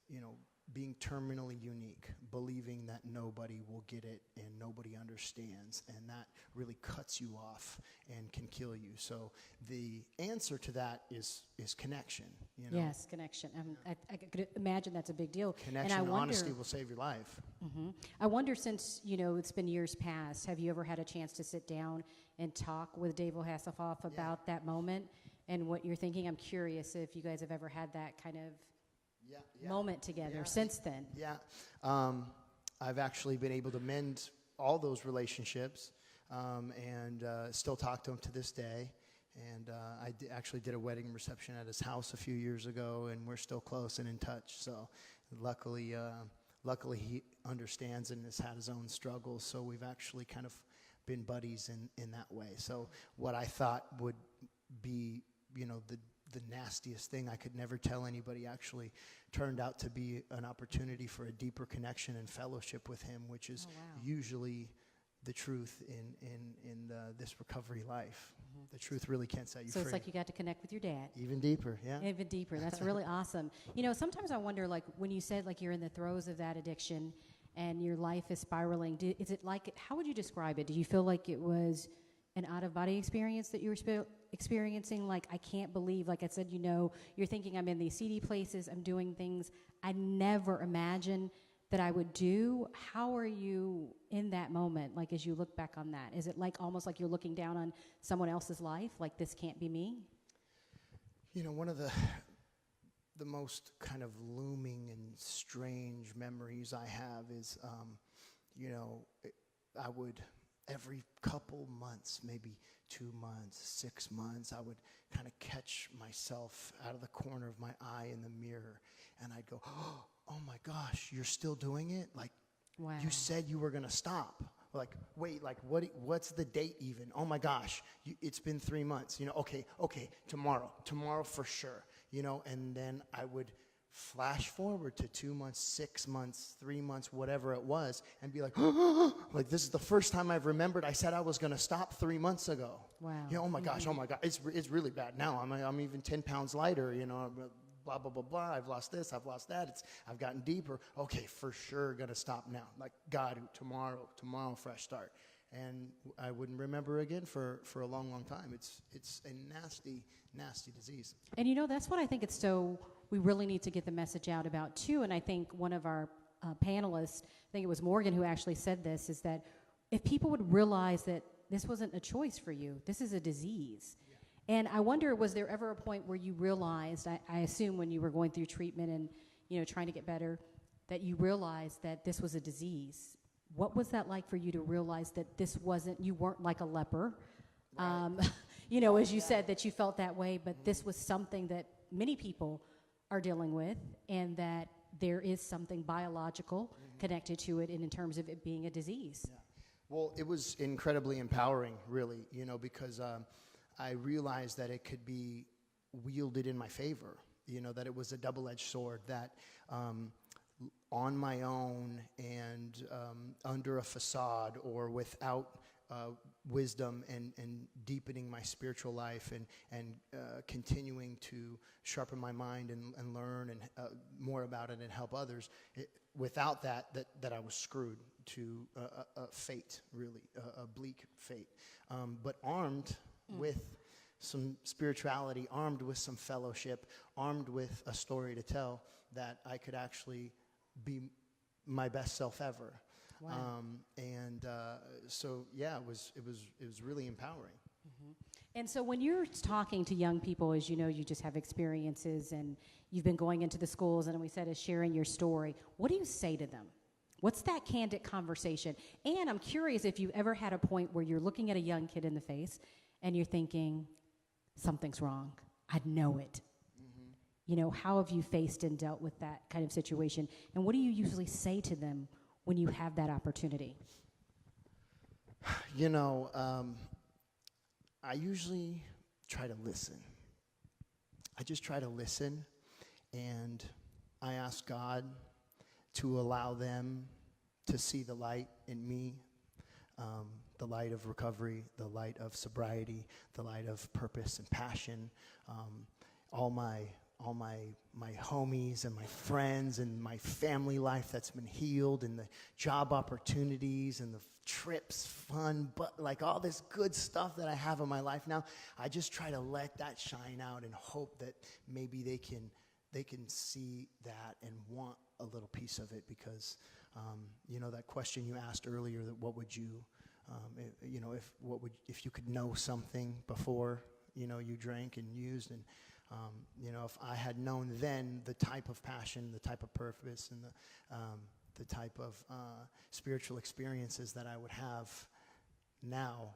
you know, being terminally unique, believing that nobody will get it and nobody understands, and that really cuts you off and can kill you. So the answer to that is connection. You know? Yes, connection. I could imagine that's a big deal. Connection and honesty will save your life. I wonder, since, you know, it's been years past, have you ever had a chance to sit down and talk with David Hasselhoff about that moment and what you're thinking? I'm curious if you guys have ever had that kind of moment together since then. Yeah. I've actually been able to mend all those relationships and still talk to him to this day. And I actually did a wedding reception at his house a few years ago, and we're still close and in touch. So luckily he understands and has had his own struggles. So we've actually kind of been buddies in that way. So what I thought would be, the nastiest thing I could never tell anybody actually turned out to be an opportunity for a deeper connection and fellowship with him, which is usually the truth in this recovery life. The truth really can't set you So free. it's like you got to connect with your dad. Even deeper, yeah. Even deeper. That's really awesome. Sometimes I wonder, like, when you said, like, you're in the throes of that addiction and your life is spiraling, is it like, how would you describe it? Do you feel like it was an out-of-body experience that you were experiencing? Like, I can't believe, like I said, you're thinking I'm in these seedy places, I'm doing things I never imagined that I would do. How are you in that moment, like, as you look back on that? Is it like almost like you're looking down on someone else's life, like, this can't be me? One of the most kind of looming and strange memories I have is, I would, every couple months, maybe 2 months, 6 months, I would kind of catch myself out of the corner of my eye in the mirror, and I'd go, oh my gosh, you're still doing it? Like, Wow. you said you were going to stop. Like, wait, like, what's the date even? Oh my gosh, it's been 3 months. Okay, tomorrow for sure. And then I would flash forward to 2 months, 6 months, 3 months, whatever it was, and be like, like, this is the first time I've remembered I said I was going to stop 3 months ago. Wow. Oh my gosh, it's really bad now. I'm even 10 pounds lighter, blah, blah, blah, blah. I've lost this, I've lost that. I've gotten deeper. Okay, for sure, going to stop now. Like, God, tomorrow, fresh start. And I wouldn't remember again for a long, long time. It's a nasty, nasty disease. And that's what I think we really need to get the message out about too. And I think one of our panelists, I think it was Morgan who actually said this, is that if people would realize that this wasn't a choice for you, this is a disease. Yeah. And I wonder, was there ever a point where you realized, I assume when you were going through treatment and trying to get better, that you realized that this was a disease? What was that like for you to realize that you weren't like a leper? Right. As you said, that you felt that way, but this was something that many people are dealing with, and that there is something biological connected to it in terms of it being a disease. Yeah. Well, it was incredibly empowering, really, because I realized that it could be wielded in my favor, that it was a double-edged sword, that on my own and under a facade or without wisdom and deepening my spiritual life and continuing to sharpen my mind and learn and more about it and help others, without that I was screwed to a fate, really, a bleak fate. But armed with some spirituality, armed with some fellowship, armed with a story to tell, that I could actually be my best self ever. Wow. So yeah, it was really empowering. Mm-hmm. And so when you're talking to young people, as you know, you just have experiences and you've been going into the schools, and we said is sharing your story. What do you say to them? What's that candid conversation? And I'm curious if you've ever had a point where you're looking at a young kid in the face and you're thinking, something's wrong. I know it. How have you faced and dealt with that kind of situation? And what do you usually say to them when you have that opportunity? I usually try to listen. I just try to listen, and I ask God to allow them to see the light in me, the light of recovery, the light of sobriety, the light of purpose and passion. All my homies and my friends and my family life that's been healed, and the job opportunities and the trips, fun, but like all this good stuff that I have in my life now, I just try to let that shine out and hope that maybe they can see that and want a little piece of it, because that question you asked earlier, that what would you if you could know something before you drank and used, and if I had known then the type of passion, the type of purpose, and the type of spiritual experiences that I would have now,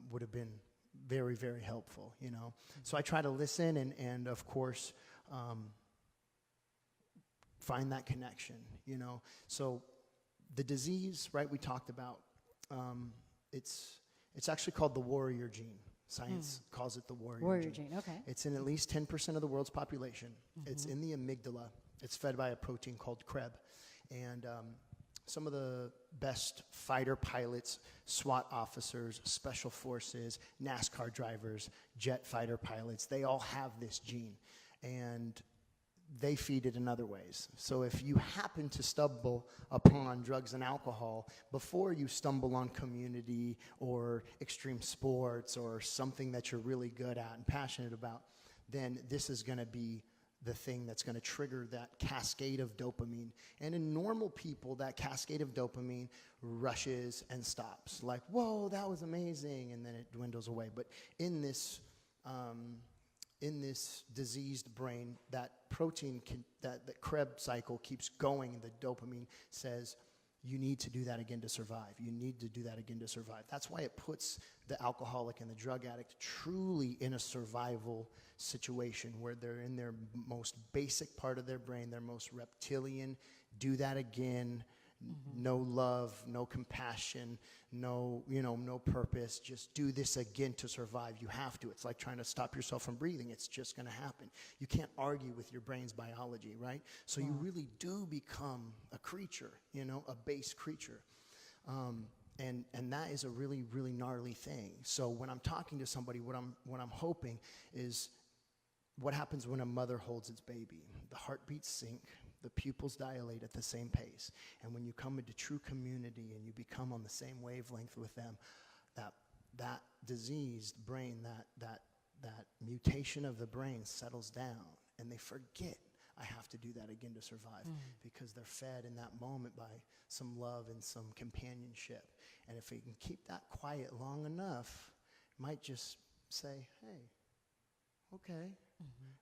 would have been very, very helpful, So I try to listen and of course, find that connection, So the disease, right, we talked about, It's actually called the warrior gene. Science calls it the warrior gene. Okay. It's in at least 10% of the world's population. It's in the amygdala. It's fed by a protein called CREB. And some of the best fighter pilots, SWAT officers, special forces, NASCAR drivers, jet fighter pilots, they all have this gene. And they feed it in other ways. So if you happen to stumble upon drugs and alcohol before you stumble on community or extreme sports or something that you're really good at and passionate about, then this is going to be the thing that's going to trigger that cascade of dopamine. And in normal people, that cascade of dopamine rushes and stops. Like, whoa, that was amazing, and then it dwindles away. But in this diseased brain, that protein, that CREB cycle keeps going. The dopamine says, you need to do that again to survive. You need to do that again to survive. That's why it puts the alcoholic and the drug addict truly in a survival situation where they're in their most basic part of their brain, their most reptilian, do that again, no love, no compassion, no purpose. Just do this again to survive. You have to. It's like trying to stop yourself from breathing. It's just going to happen. You can't argue with your brain's biology, right? So you really do become a creature, a base creature. And that is a really, really gnarly thing. So when I'm talking to somebody, what I'm hoping is what happens when a mother holds its baby. The heartbeats sink. The pupils dilate at the same pace. And when you come into true community and you become on the same wavelength with them, that diseased brain, that mutation of the brain settles down, and they forget, I have to do that again to survive, because they're fed in that moment by some love and some companionship. And if we can keep that quiet long enough, it might just say, hey, okay,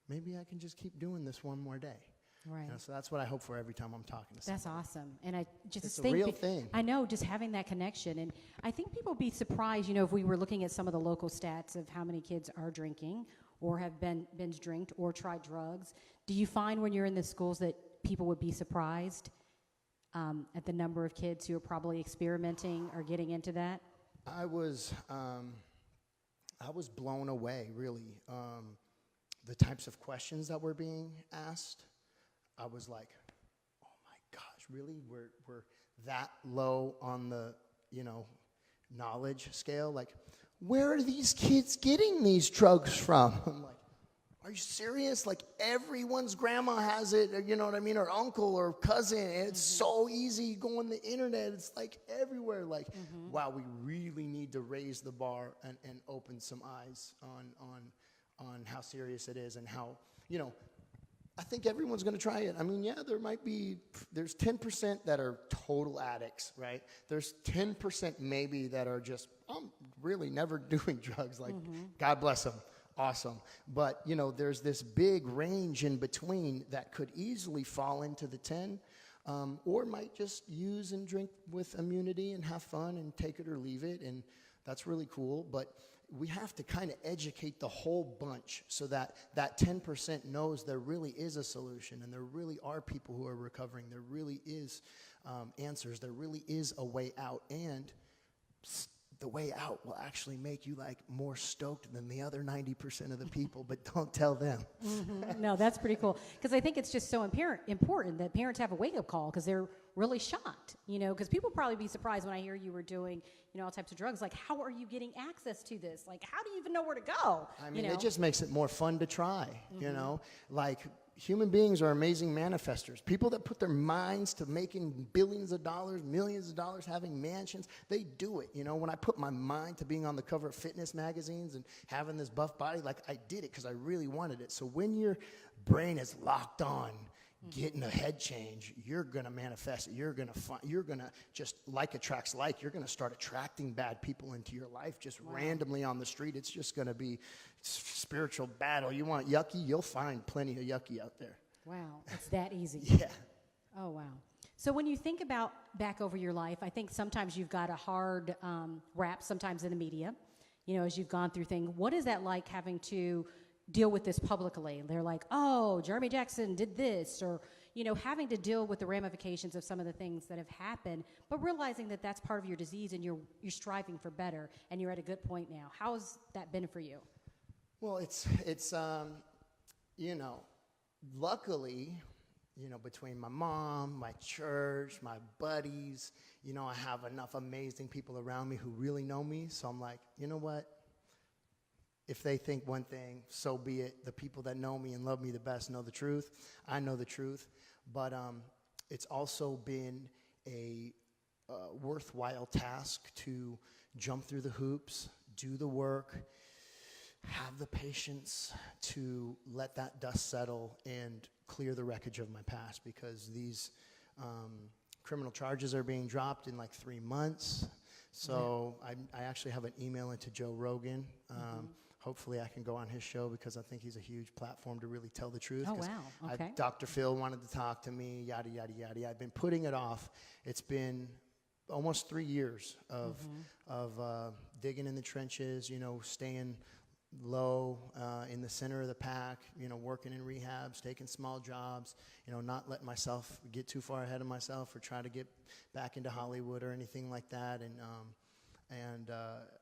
maybe I can just keep doing this one more day. Right. So that's what I hope for every time I'm talking to somebody. That's awesome. And I just It's a think real thing. I know, just having that connection. And I think people would be surprised, if we were looking at some of the local stats of how many kids are drinking or have been binge drinked or tried drugs. Do you find when you're in the schools that people would be surprised at the number of kids who are probably experimenting or getting into that? I was blown away, really. The types of questions that were being asked. I was like, oh my gosh, really? We're that low on the, knowledge scale? Like, where are these kids getting these drugs from? I'm like, are you serious? Like, everyone's grandma has it, or, you know what I mean? Or uncle or cousin. And it's so easy. You go on the internet. It's like everywhere. Like, wow, we really need to raise the bar and open some eyes on how serious it is and how, I think everyone's going to try it. I mean, yeah, there's 10% that are total addicts, right? There's 10% maybe that are just, I'm really never doing drugs. Like, God bless them. Awesome. But, there's this big range in between that could easily fall into the 10, or might just use and drink with immunity and have fun and take it or leave it. And that's really cool. But we have to kind of educate the whole bunch so that 10% knows there really is a solution, and there really are people who are recovering. There really is answers. There really is a way out, and the way out will actually make you more stoked than the other 90% of the people, but don't tell them. No, that's pretty cool. Because I think it's just so important that parents have a wake-up call, because they're really shocked, because people probably be surprised when I hear you were doing, all types of drugs. Like, how are you getting access to this? Like, how do you even know where to go? I mean, it just makes it more fun to try, Like, human beings are amazing manifestors. People that put their minds to making billions of dollars, millions of dollars, having mansions, they do it. When I put my mind to being on the cover of fitness magazines and having this buff body, I did it because I really wanted it. So when your brain is locked on getting a head change, you're going to manifest it. You're going to just like attracts like. You're going to start attracting bad people into your life just randomly on the street. It's just going to be spiritual battle. You want yucky? You'll find plenty of yucky out there. Wow, it's that easy. Yeah. Oh, wow. So when you think about back over your life, I think sometimes you've got a hard rap sometimes in the media, as you've gone through things. What is that like, having to deal with this publicly? They're like, oh, Jeremy Jackson did this, or, having to deal with the ramifications of some of the things that have happened, but realizing that that's part of your disease and you're striving for better and you're at a good point now. How has that been for you? Well, it's luckily, between my mom, my church, my buddies, I have enough amazing people around me who really know me. So I'm like, you know what? If they think one thing, so be it. The people that know me and love me the best know the truth. I know the truth. But it's also been a worthwhile task to jump through the hoops, do the work, have the patience to let that dust settle and clear the wreckage of my past, because these criminal charges are being dropped in like 3 months. So I actually have an email into Joe Rogan. Hopefully I can go on his show, because I think he's a huge platform to really tell the truth. Oh, wow. Okay. Dr. Phil wanted to talk to me, yada, yada, yada. I've been putting it off. It's been almost 3 years of digging in the trenches, staying low in the center of the pack, working in rehabs, taking small jobs, not letting myself get too far ahead of myself or try to get back into Hollywood or anything like that. And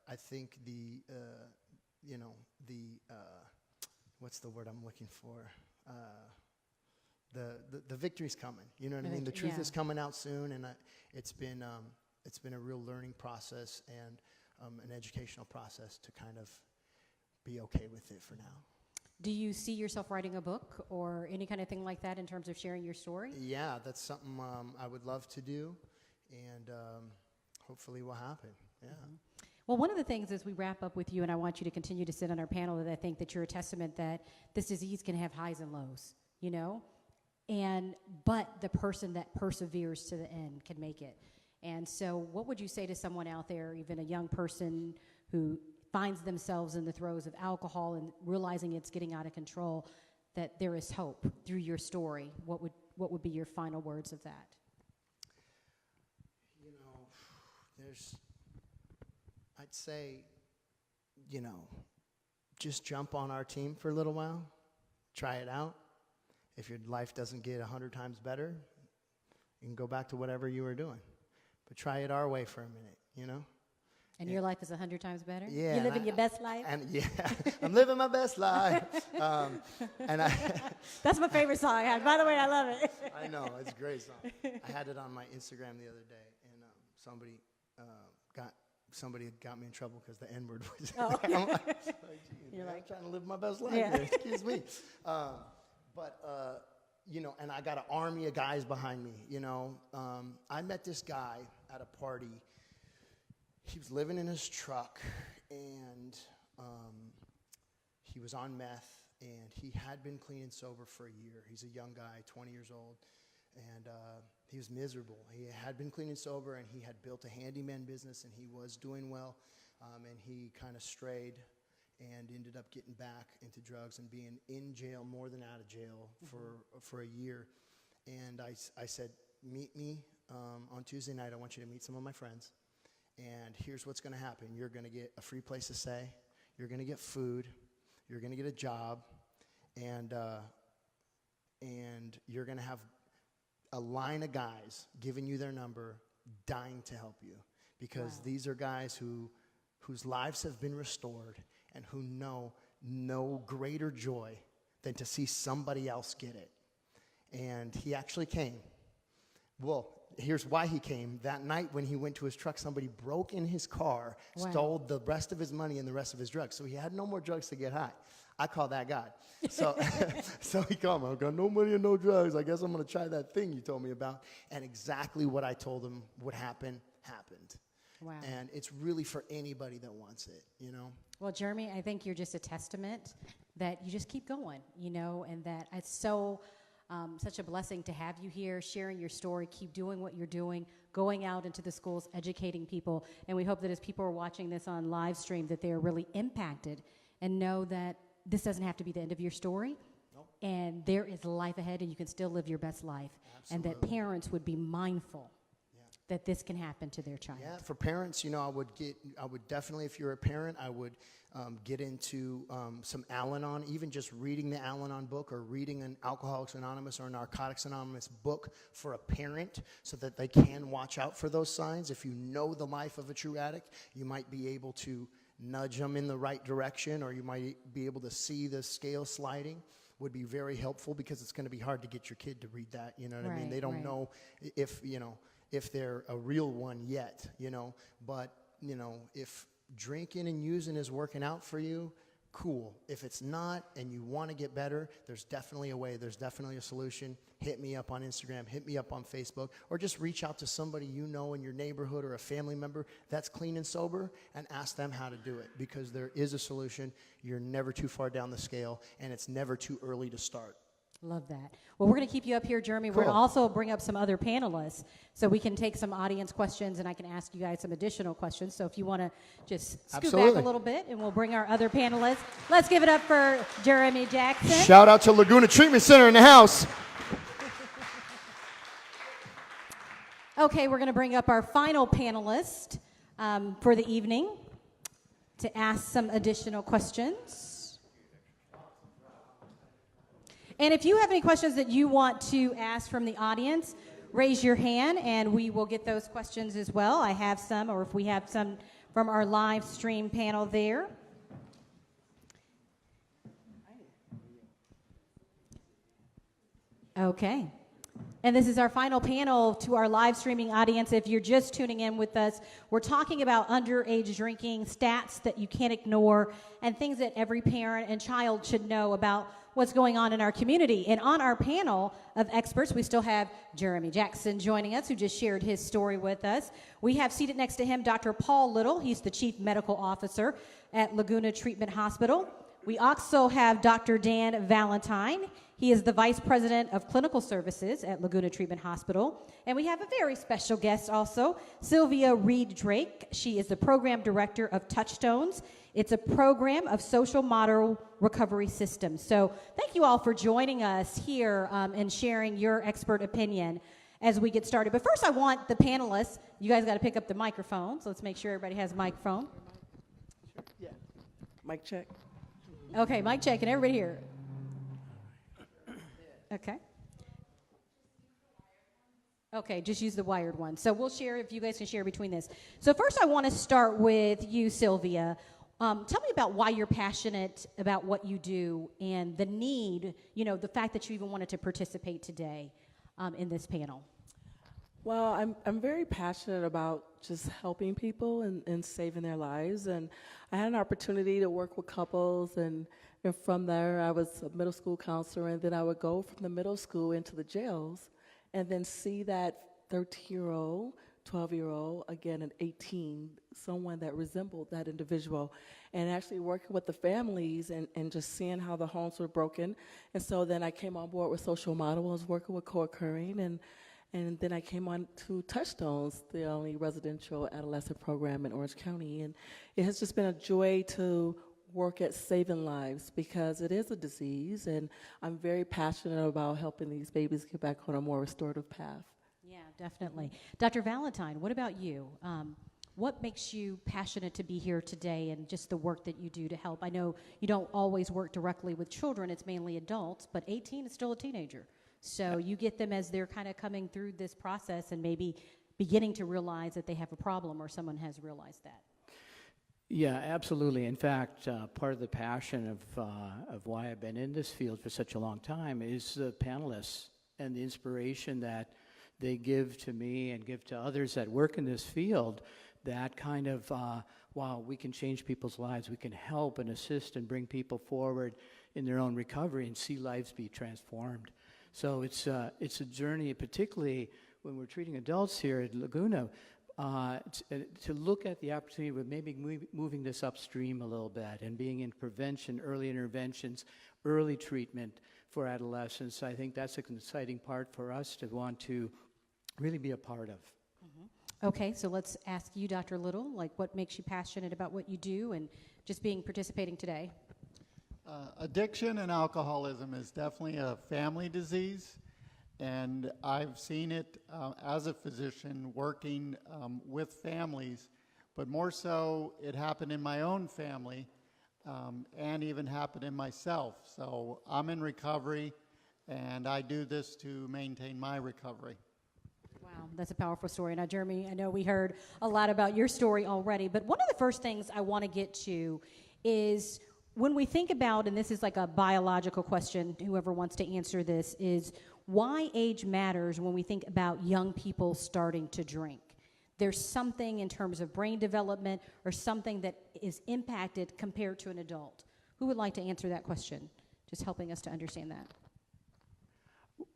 I think what's the word I'm looking for? The victory's coming. You know what I mean? The truth is coming out soon, and it's been a real learning process and an educational process to kind of be okay with it for now. Do you see yourself writing a book or any kind of thing like that in terms of sharing your story? Yeah, that's something I would love to do, and hopefully will happen. Yeah. Well, one of the things as we wrap up with you, and I want you to continue to sit on our panel, that I think that you're a testament that this disease can have highs and lows, but the person that perseveres to the end can make it. And so what would you say to someone out there, even a young person who finds themselves in the throes of alcohol and realizing it's getting out of control, that there is hope through your story? What would be your final words of that? I'd say, just jump on our team for a little while, try it out. If your life doesn't get 100 times better, you can go back to whatever you were doing. But try it our way for a minute, And your life is 100 times better? Yeah. You're living your best life? And I'm living my best life. That's my favorite song. By the way, I love it. I know, it's a great song. I had it on my Instagram the other day, and somebody got me in trouble because the N-word was in there. I'm I'm trying to live my best life here. Excuse me. And I got an army of guys behind me, I met this guy at a party. He was living in his truck, and he was on meth, and he had been clean and sober for a year. He's a young guy, 20 years old, and he was miserable. He had been clean and sober, and he had built a handyman business, and he was doing well, and he kind of strayed and ended up getting back into drugs and being in jail more than out of jail for a year. And I said, meet me on Tuesday night. I want you to meet some of my friends. And here's what's going to happen. You're going to get a free place to stay. You're going to get food. You're going to get a job. And you're going to have a line of guys giving you their number, dying to help you. Because these are guys whose lives have been restored and who know no greater joy than to see somebody else get it. And he actually came. Well, here's why he came. That night when he went to his truck, somebody broke in his car, stole the rest of his money and the rest of his drugs. So he had no more drugs to get high. I call that God. So he called me. I got no money and no drugs. I guess I'm going to try that thing you told me about. And exactly what I told him would happen, happened. Wow. And it's really for anybody that wants it, Well, Jeremy, I think you're just a testament that you just keep going, and that it's so such a blessing to have you here, sharing your story. Keep doing what you're doing, going out into the schools, educating people. And we hope that as people are watching this on live stream, that they are really impacted and know that this doesn't have to be the end of your story. Nope. And there is life ahead, and you can still live your best life. Absolutely. And that parents would be mindful that this can happen to their child? Yeah, for parents, you know, I would definitely, if you're a parent, I would get into some Al-Anon, even just reading the Al-Anon book or reading an Alcoholics Anonymous or Narcotics Anonymous book for a parent so that they can watch out for those signs. If you know the life of a true addict, you might be able to nudge them in the right direction, or you might be able to see the scale sliding. Would be very helpful, because it's going to be hard to get your kid to read that. You know what I mean? They don't know if they're a real one yet, you know. But, you know, if drinking and using is working out for you, cool. If it's not and you want to get better, there's definitely a way. There's definitely a solution. Hit me up on Instagram. Hit me up on Facebook. Or just reach out to somebody you know in your neighborhood or a family member that's clean and sober and ask them how to do it, because there is a solution. You're never too far down the scale, and it's never too early to start. Love that. Well, we're going to keep you up here, Jeremy. We're going to Cool. also bring up some other panelists so we can take some audience questions, and I can ask you guys some additional questions. So if you want to just scoot back Absolutely. a little bit, and we'll bring our other panelists. Let's give it up for Jeremy Jackson. Shout out to Laguna Treatment Center in the house. Okay, we're going to bring up our final panelist for the evening to ask some additional questions. And if you have any questions that you want to ask from the audience, raise your hand and we will get those questions as well. I have some, or if we have some from our live stream panel there. Okay. And this is our final panel to our live streaming audience. If you're just tuning in with us, we're talking about underage drinking, stats that you can't ignore, and things that every parent and child should know about what's going on in our community. And on our panel of experts, we still have Jeremy Jackson joining us, who just shared his story with us. We have seated next to him Dr. Paul Little. He's the Chief Medical Officer at Laguna Treatment Hospital. We also have Dr. Dan Valentine. He is the Vice President of Clinical Services at Laguna Treatment Hospital. And we have a very special guest also, Sylvia Reed Drake. She is the Program Director of Touchstones. It's a program of social model recovery systems. So thank you all for joining us here and sharing your expert opinion as we get started. But first I want the panelists, you guys got to pick up the microphone, so let's make sure everybody has a microphone. Yeah. Mic check. Okay, mic check, and everybody here. Okay. Okay, just use the wired one. So we'll share, if you guys can share between this. So first I want to start with you, Sylvia. Tell me about why you're passionate about what you do and the need, you know, the fact that you even wanted to participate today in this panel. Well, I'm very passionate about just helping people and saving their lives. And I had an opportunity to work with couples, and from there I was a middle school counselor, and then I would go from the middle school into the jails and then see that 13-year-old, 12-year-old, again at 18, someone that resembled that individual, and actually working with the families and just seeing how the homes were broken. And so then I came on board with Social Model. I was working with co-occurring, and then I came on to Touchstones, the only residential adolescent program in Orange County. And it has just been a joy to work at saving lives, because it is a disease, and I'm very passionate about helping these babies get back on a more restorative path. Yeah, definitely. Dr. Valentine, what about you? What makes you passionate to be here today and just the work that you do to help? I know you don't always work directly with children, it's mainly adults, but 18 is still a teenager. So you get them as they're kind of coming through this process and maybe beginning to realize that they have a problem, or someone has realized that. Yeah, absolutely. In fact, part of the passion of why I've been in this field for such a long time is the panelists and the inspiration that they give to me and give to others that work in this field. That kind of, wow, we can change people's lives. We can help and assist and bring people forward in their own recovery and see lives be transformed. So it's a journey, particularly when we're treating adults here at Laguna, to look at the opportunity of maybe moving this upstream a little bit and being in prevention, early interventions, early treatment for adolescents. I think that's an exciting part for us to want to really be a part of. Mm-hmm. Okay, so let's ask you, Dr. Little, like what makes you passionate about what you do and just participating today? Addiction and alcoholism is definitely a family disease, And I've seen it as a physician working with families, but more so it happened in my own family and even happened in myself. So I'm in recovery, and I do this to maintain my recovery. Wow, that's a powerful story. Now, Jeremy, I know we heard a lot about your story already, but one of the first things I want to get to is when we think about, and this is like a biological question, whoever wants to answer this, is why age matters when we think about young people starting to drink. There's something in terms of brain development or something that is impacted compared to an adult. Who would like to answer that question? Just helping us to understand that.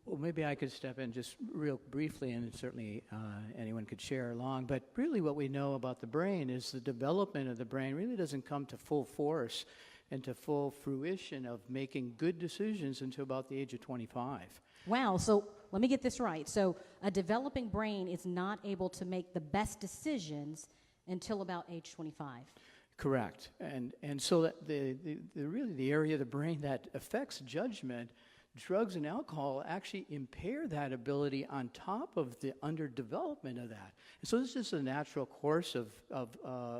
Well, maybe I could step in just real briefly, and certainly anyone could share along. But really what we know about the brain is the development of the brain really doesn't come to full force and to full fruition of making good decisions until about the age of 25. Wow, so let me get this right. So a developing brain is not able to make the best decisions until about age 25. Correct. And so that really the area of the brain that affects judgment, drugs and alcohol actually impair that ability on top of the underdevelopment of that. And so this is a natural course of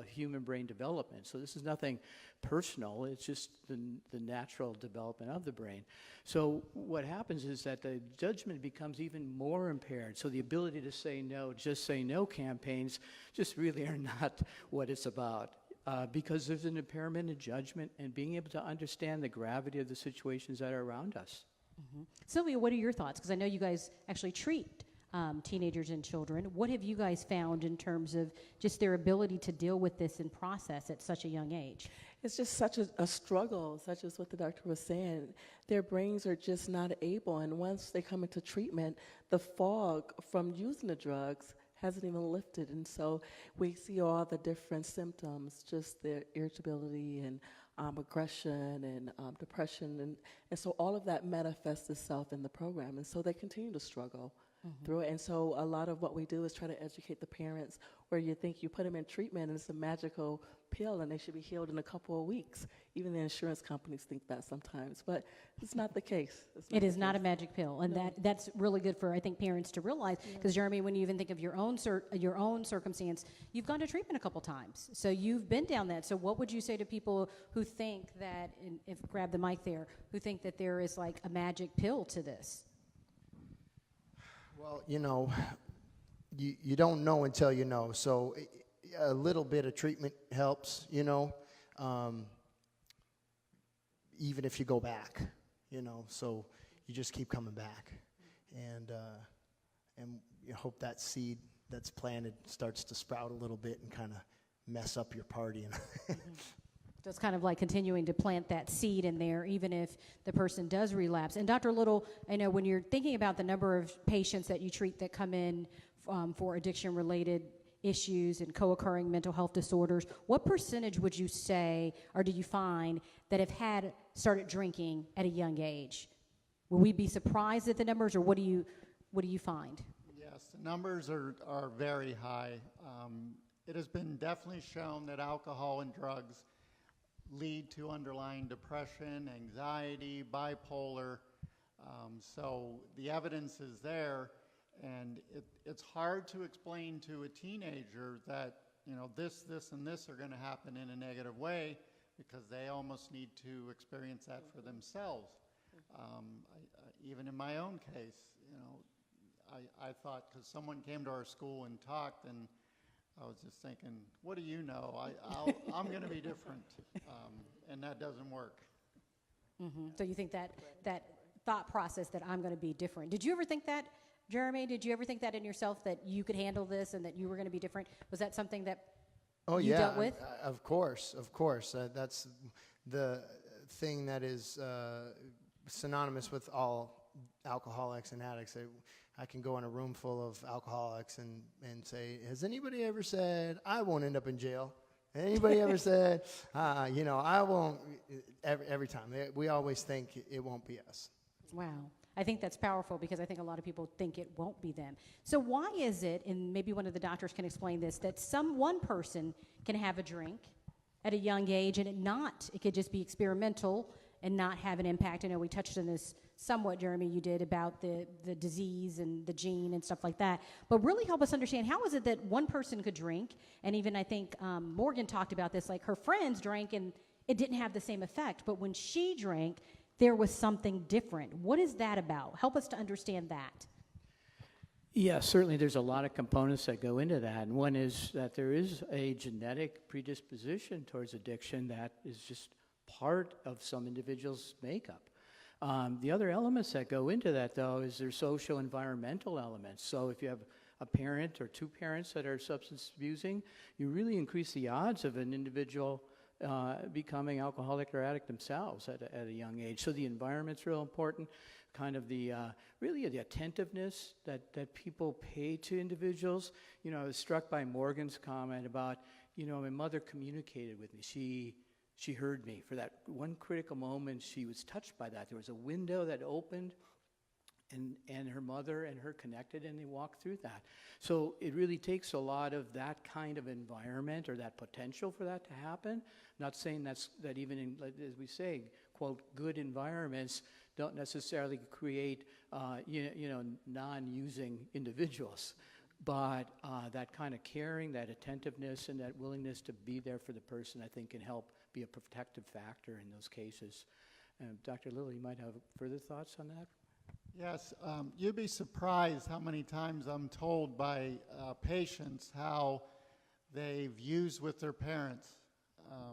human brain development. So this is nothing personal. It's just the natural development of the brain. So what happens is that the judgment becomes even more impaired. So the ability to say no, just say no campaigns just really are not what it's about. Because there's an impairment in judgment and being able to understand the gravity of the situations that are around us. Mm-hmm. Sylvia, what are your thoughts? Because I know you guys actually treat teenagers and children. What have you guys found in terms of just their ability to deal with this and process at such a young age? It's just such a struggle, such as what the doctor was saying. Their brains are just not able, and once they come into treatment, the fog from using the drugs hasn't even lifted, and so we see all the different symptoms, just their irritability and aggression and depression, and so all of that manifests itself in the program, and so they continue to struggle through it. And so a lot of what we do is try to educate the parents, where you think you put them in treatment and it's a magical pill and they should be healed in a couple of weeks. Even the insurance companies think that sometimes, but it's not the case. It is not a magic pill, and that's really good for, I think, parents to realize. Because Jeremy, when you even think of your own circumstance, you've gone to treatment a couple times, so you've been down that. So what would you say to people who think that, and if grab the mic there, who think that there is like a magic pill to this? Well, you don't know until you know. So a little bit of treatment helps, even if you go back, so you just keep coming back. And you hope that seed that's planted starts to sprout a little bit and kind of mess up your party. So it's kind of like continuing to plant that seed in there, even if the person does relapse. And Dr. Little, I know when you're thinking about the number of patients that you treat that come in for addiction-related issues and co-occurring mental health disorders, what percentage would you say, or do you find, that have started drinking at a young age? Will we be surprised at the numbers, or what do you find? Yes, the numbers are very high. It has been definitely shown that alcohol and drugs lead to underlying depression, anxiety, bipolar. So the evidence is there, and it's hard to explain to a teenager that this, and this are going to happen in a negative way, because they almost need to experience that for themselves. Even in my own case, I thought, because someone came to our school and talked, and I was just thinking, what do you know? I'm going to be different, and that doesn't work. Mm-hmm. So you think that thought process that I'm going to be different. Did you ever think that, Jeremy? Did you ever think that in yourself, that you could handle this and that you were going to be different? Was that something that you dealt with? Of course. That's the thing that is synonymous with all alcoholics and addicts. I can go in a room full of alcoholics and say, has anybody ever said, I won't end up in jail? Anybody ever said, I won't? Every time. We always think it won't be us. Wow. I think that's powerful, because I think a lot of people think it won't be them. So why is it, and maybe one of the doctors can explain this, that one person can have a drink at a young age and it could just be experimental and not have an impact? I know we touched on this somewhat, Jeremy, you did about the disease and the gene and stuff like that. But really help us understand, how is it that one person could drink, and even I think Morgan talked about this, like her friends drank and it didn't have the same effect, but when she drank, there was something different. What is that about? Help us to understand that. Yeah, certainly there's a lot of components that go into that. And one is that there is a genetic predisposition towards addiction that is just part of some individuals' makeup. The other elements that go into that, though, is their social environmental elements. So if you have a parent or two parents that are substance abusing, you really increase the odds of an individual becoming alcoholic or addict themselves at a young age. So the environment's real important. Kind of the really the attentiveness that people pay to individuals. You know, I was struck by Morgan's comment about, you know, my mother communicated with me. She heard me. For that one critical moment, she was touched by that. There was a window that opened, and her mother and her connected, and they walked through that. So it really takes a lot of that kind of environment or that potential for that to happen. Not saying that even in, as we say, quote, good environments don't necessarily create, non-using individuals. But that kind of caring, that attentiveness, and that willingness to be there for the person, I think, can help be a protective factor in those cases. Dr. Lilly, you might have further thoughts on that? Yes, you'd be surprised how many times I'm told by patients how they've used with their parents.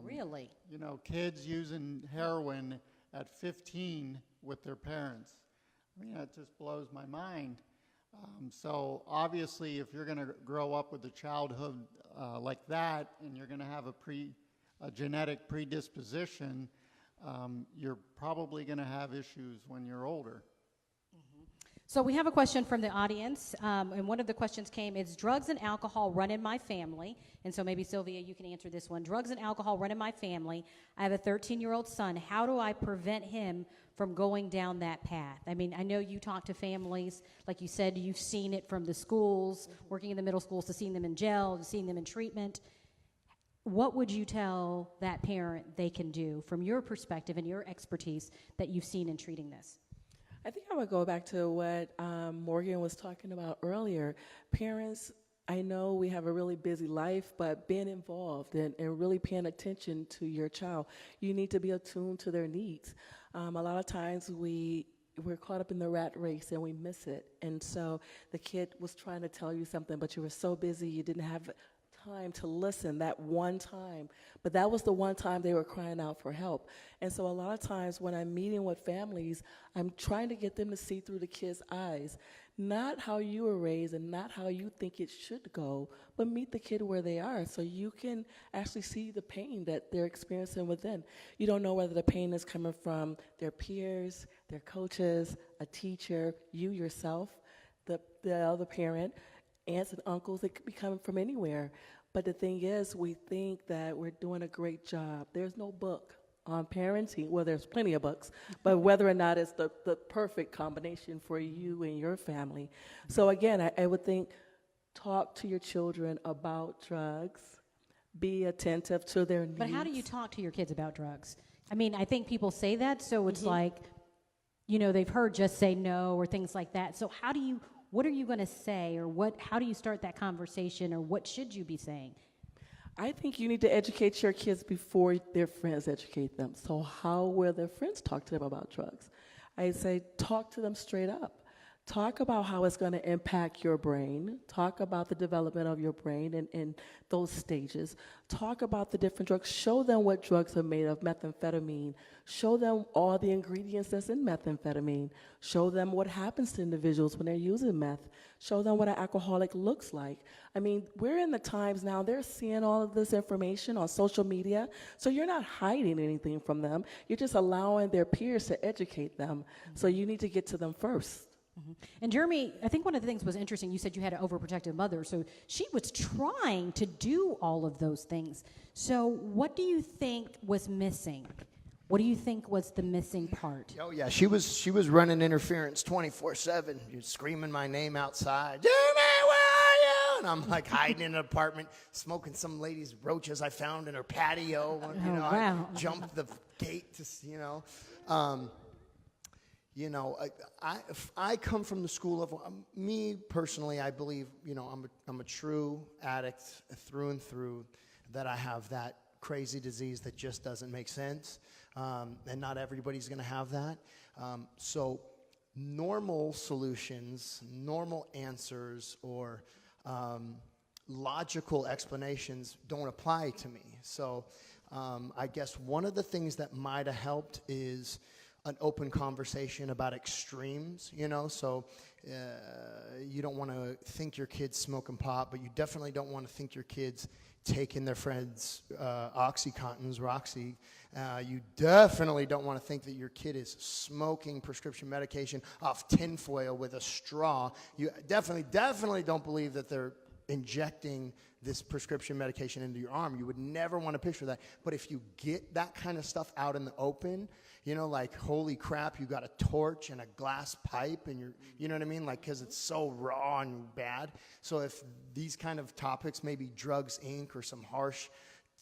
Really? You know, kids using heroin at 15 with their parents. I mean, that just blows my mind. So obviously, if you're going to grow up with a childhood like that, and you're going to have a genetic predisposition, you're probably going to have issues when you're older. So we have a question from the audience, and one of the questions came, is drugs and alcohol run in my family? And so maybe, Sylvia, you can answer this one. Drugs and alcohol run in my family. I have a 13-year-old son. How do I prevent him from going down that path? I mean, I know you talk to families. Like you said, you've seen it from the schools, working in the middle schools, to seeing them in jail, to seeing them in treatment. What would you tell that parent they can do from your perspective and your expertise that you've seen in treating this? I think I would go back to what Morgan was talking about earlier. Parents, I know we have a really busy life, but being involved and really paying attention to your child, you need to be attuned to their needs. A lot of times we're caught up in the rat race and we miss it. And so the kid was trying to tell you something, but you were so busy you didn't have time to listen that one time. But that was the one time they were crying out for help. And so a lot of times when I'm meeting with families, I'm trying to get them to see through the kids' eyes, not how you were raised and not how you think it should go, but meet the kid where they are so you can actually see the pain that they're experiencing within. You don't know whether the pain is coming from their peers, their coaches, a teacher, you yourself, the other parent, aunts and uncles. It could be coming from anywhere. But the thing is, we think that we're doing a great job. There's no book on parenting. Well, there's plenty of books, but whether or not it's the perfect combination for you and your family. So again, I would think, talk to your children about drugs, be attentive to their needs. But how do you talk to your kids about drugs? I mean, I think people say that, so it's like, you know, they've heard just say no or things like that. So what are you going to say, or how do you start that conversation, or what should you be saying? I think you need to educate your kids before their friends educate them. So how will their friends talk to them about drugs? I say talk to them straight up. Talk about how it's going to impact your brain. Talk about the development of your brain in those stages. Talk about the different drugs. Show them what drugs are made of, methamphetamine. Show them all the ingredients that's in methamphetamine. Show them what happens to individuals when they're using meth. Show them what an alcoholic looks like. I mean, we're in the times now, they're seeing all of this information on social media, so you're not hiding anything from them. You're just allowing their peers to educate them. So you need to get to them first. And Jeremy, I think one of the things was interesting, you said you had an overprotective mother, so she was trying to do all of those things. So what do you think was missing? What do you think was the missing part? Oh yeah, she was running interference 24/7, screaming my name outside. Jeremy, where are you? And I'm like hiding in an apartment, smoking some lady's roaches I found in her patio. Wow. I jumped the gate to, I come from the school of me personally. I believe, I'm a true addict through and through. That I have that crazy disease that just doesn't make sense, and not everybody's going to have that. So normal solutions, normal answers, or logical explanations don't apply to me. So I guess one of the things that might have helped is an open conversation about extremes, so you don't want to think your kid's smoking pot, but you definitely don't want to think your kid's taking their friends' Oxycontins, Roxy. You definitely don't want to think that your kid is smoking prescription medication off tinfoil with a straw. You definitely don't believe that they're injecting this prescription medication into your arm. You would never want to picture that. But if you get that kind of stuff out in the open, like, holy crap, you got a torch and a glass pipe, and you know what I mean? Like, because it's so raw and bad. So if these kind of topics, maybe Drugs Inc. or some harsh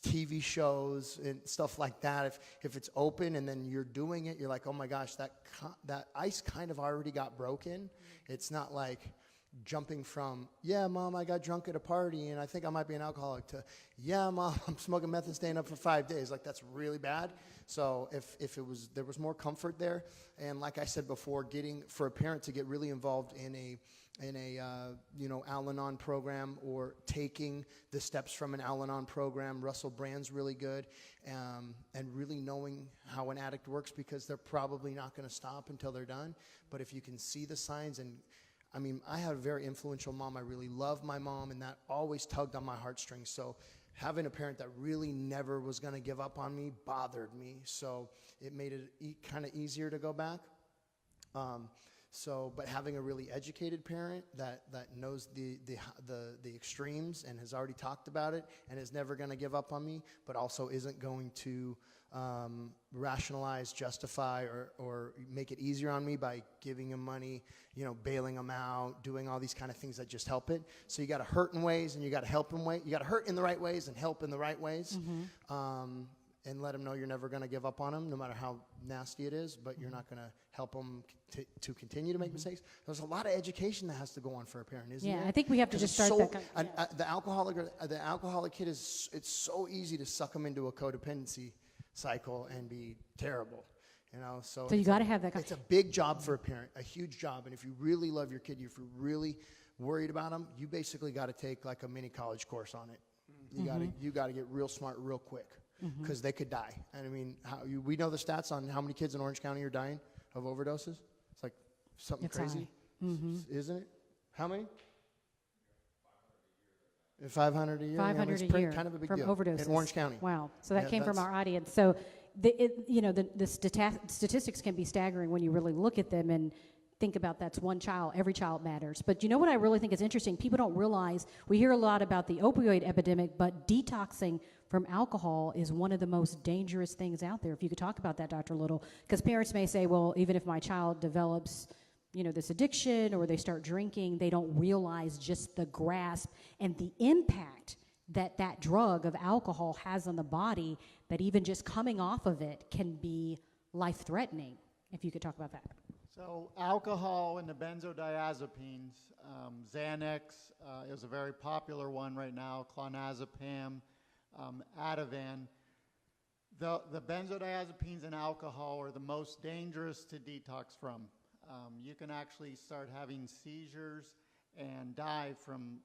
TV shows and stuff like that, if it's open and then you're doing it, you're like, oh my gosh, that ice kind of already got broken. It's not like jumping from, yeah, Mom, I got drunk at a party and I think I might be an alcoholic, to, yeah, Mom, I'm smoking meth and staying up for 5 days. Like, that's really bad. So if there was more comfort there, and like I said before, for a parent to get really involved in a Al-Anon program, or taking the steps from an Al-Anon program. Russell Brand's really good, and really knowing how an addict works, because they're probably not going to stop until they're done. But if you can see the signs, and I had a very influential mom. I really loved my mom, and that always tugged on my heartstrings. So having a parent that really never was going to give up on me bothered me. So it made it kind of easier to go back. But having a really educated parent that knows the extremes and has already talked about it and is never going to give up on me, but also isn't going to rationalize, justify, or make it easier on me by giving him money, bailing him out, doing all these kind of things that just help it. So you got to hurt in ways, and you got to help in ways. You got to hurt in the right ways and help in the right ways. Mm-hmm. And let him know you're never going to give up on him, no matter how nasty it is, but you're not going to help him to continue to make mistakes. There's a lot of education that has to go on for a parent, isn't there? Yeah, I think we have to just start that. The alcoholic kid it's so easy to suck them into a codependency cycle and be terrible. So you got to have that. It's a big job for a parent, a huge job. And if you really love your kid, if you're really worried about them, you basically got to take like a mini college course on it. You got to get real smart real quick, because they could die. And we know the stats on how many kids in Orange County are dying of overdoses. It's like something crazy, isn't it? How many? 500 a year. 500 a year, kind of a big from deal overdoses in Orange County. Wow. So that came from our audience. So the statistics can be staggering when you really look at them and think about that's one child. Every child matters. But you know what I really think is interesting? People don't realize, we hear a lot about the opioid epidemic, but detoxing from alcohol is one of the most dangerous things out there. If you could talk about that, Dr. Little, because parents may say, well, even if my child develops this addiction, or they start drinking, they don't realize just the grasp and the impact that drug of alcohol has on the body, that even just coming off of it can be life-threatening. If you could talk about that. So alcohol and the benzodiazepines, Xanax is a very popular one right now, clonazepam, Ativan. The benzodiazepines and alcohol are the most dangerous to detox from. You can actually start having seizures and die from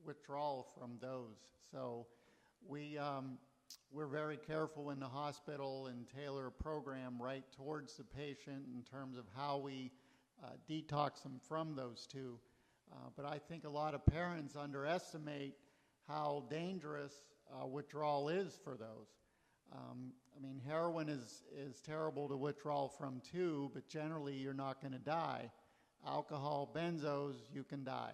withdrawal from those. So we're very careful in the hospital and tailor a program right towards the patient in terms of how we detox them from those two. But I think a lot of parents underestimate how dangerous withdrawal is for those. Heroin is terrible to withdraw from too, but generally you're not going to die. Alcohol, benzos, you can die.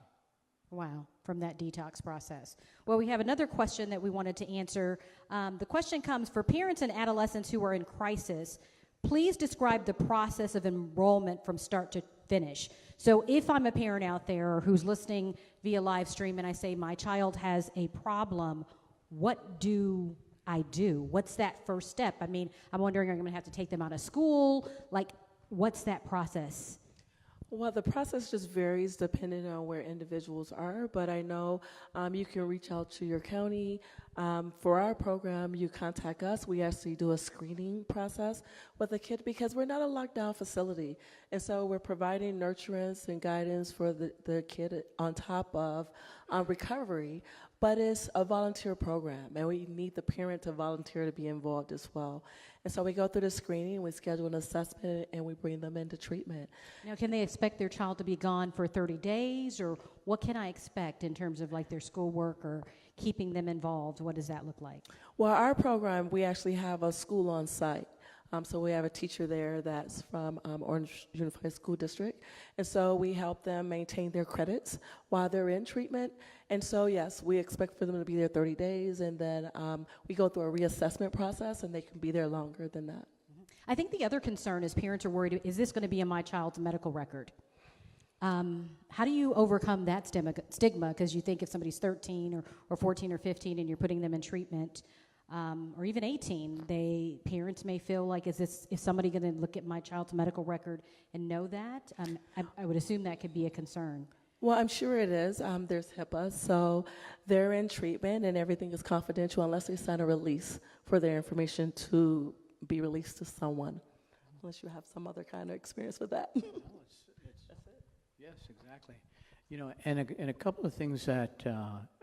Wow, from that detox process. Well, we have another question that we wanted to answer. The question comes, for parents and adolescents who are in crisis, please describe the process of enrollment from start to finish. So if I'm a parent out there who's listening via live stream and I say my child has a problem, what do I do? What's that first step? I'm wondering, am I going to have to take them out of school? Like, What's that process? Well, the process just varies depending on where individuals are, but I know you can reach out to your county. For our program, you contact us. We actually do a screening process with a kid because we're not a lockdown facility. And so we're providing nurturance and guidance for the kid on top of recovery, but it's a volunteer program, and we need the parent to volunteer to be involved as well. And so we go through the screening, we schedule an assessment, and we bring them into treatment. Now, can they expect their child to be gone for 30 days, or what can I expect in terms of like their schoolwork or keeping them involved? What does that look like? Well, our program, we actually have a school on site. So we have a teacher there that's from Orange Unified School District. And so we help them maintain their credits while they're in treatment. And so, yes, we expect for them to be there 30 days, and then we go through a reassessment process, and they can be there longer than that. I think the other concern is parents are worried, is this going to be in my child's medical record? How do you overcome that stigma? Because you think if somebody's 13 or 14 or 15 and you're putting them in treatment, or even 18, parents may feel like, is somebody going to look at my child's medical record and know that? I would assume that could be a concern. Well, I'm sure it is. There's HIPAA, so they're in treatment and everything is confidential unless they sign a release for their information to be released to someone, unless you have some other kind of experience with that. Yes, exactly. You know, and a couple of things that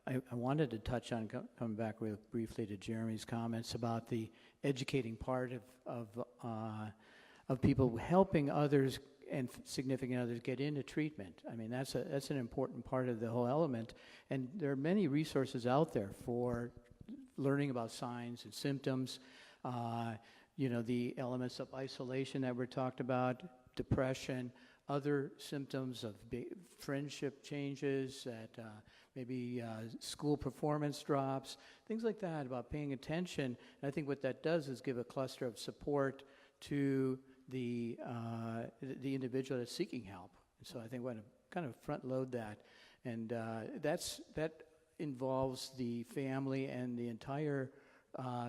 I wanted to touch on, coming back real briefly to Jeremy's comments about the educating part of people helping others and significant others get into treatment. I mean, that's an important part of the whole element, and there are many resources out there for learning about signs and symptoms. You know, the elements of isolation that were talked about, depression, other symptoms of friendship changes, that maybe school performance drops, things like that, about paying attention. And I think what that does is give a cluster of support to the individual that's seeking help. And so I think we're going to kind of front load that. And that involves the family, and the entire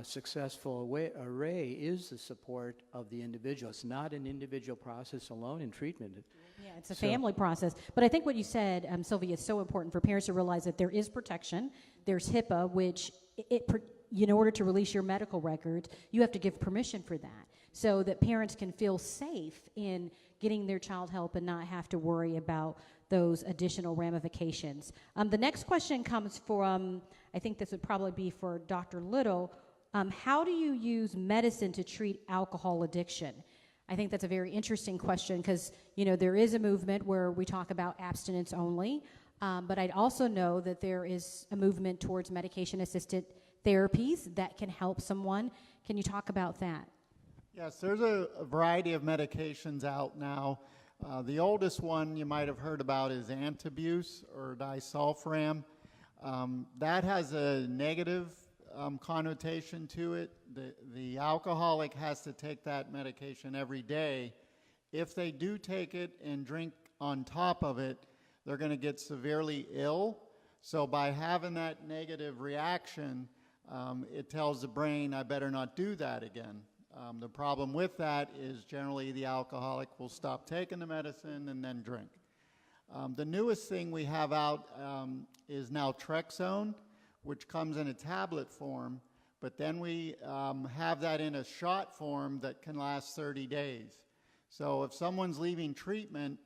successful array is the support of the individual. It's not an individual process alone in treatment. Yeah, it's a family process. But I think what you said, Sylvia, is so important for parents to realize that there is protection. There's HIPAA, which in order to release your medical record, you have to give permission for that, so that parents can feel safe in getting their child help and not have to worry about those additional ramifications. The next question comes from, I think this would probably be for Dr. Little. How do you use medicine to treat alcohol addiction? I think that's a very interesting question because, you know, there is a movement where we talk about abstinence only, but I'd also know that there is a movement towards medication-assisted therapies that can help someone. Can you talk about that? Yes, there's a variety of medications out now. The oldest one you might have heard about is Antabuse or disulfiram. That has a negative connotation to it. The alcoholic has to take that medication every day. If they do take it and drink on top of it, they're going to get severely ill. So by having that negative reaction, it tells the brain, I better not do that again. The problem with that is generally the alcoholic will stop taking the medicine and then drink. The newest thing we have out is naltrexone, which comes in a tablet form, but then we have that in a shot form that can last 30 days. So if someone's leaving treatment,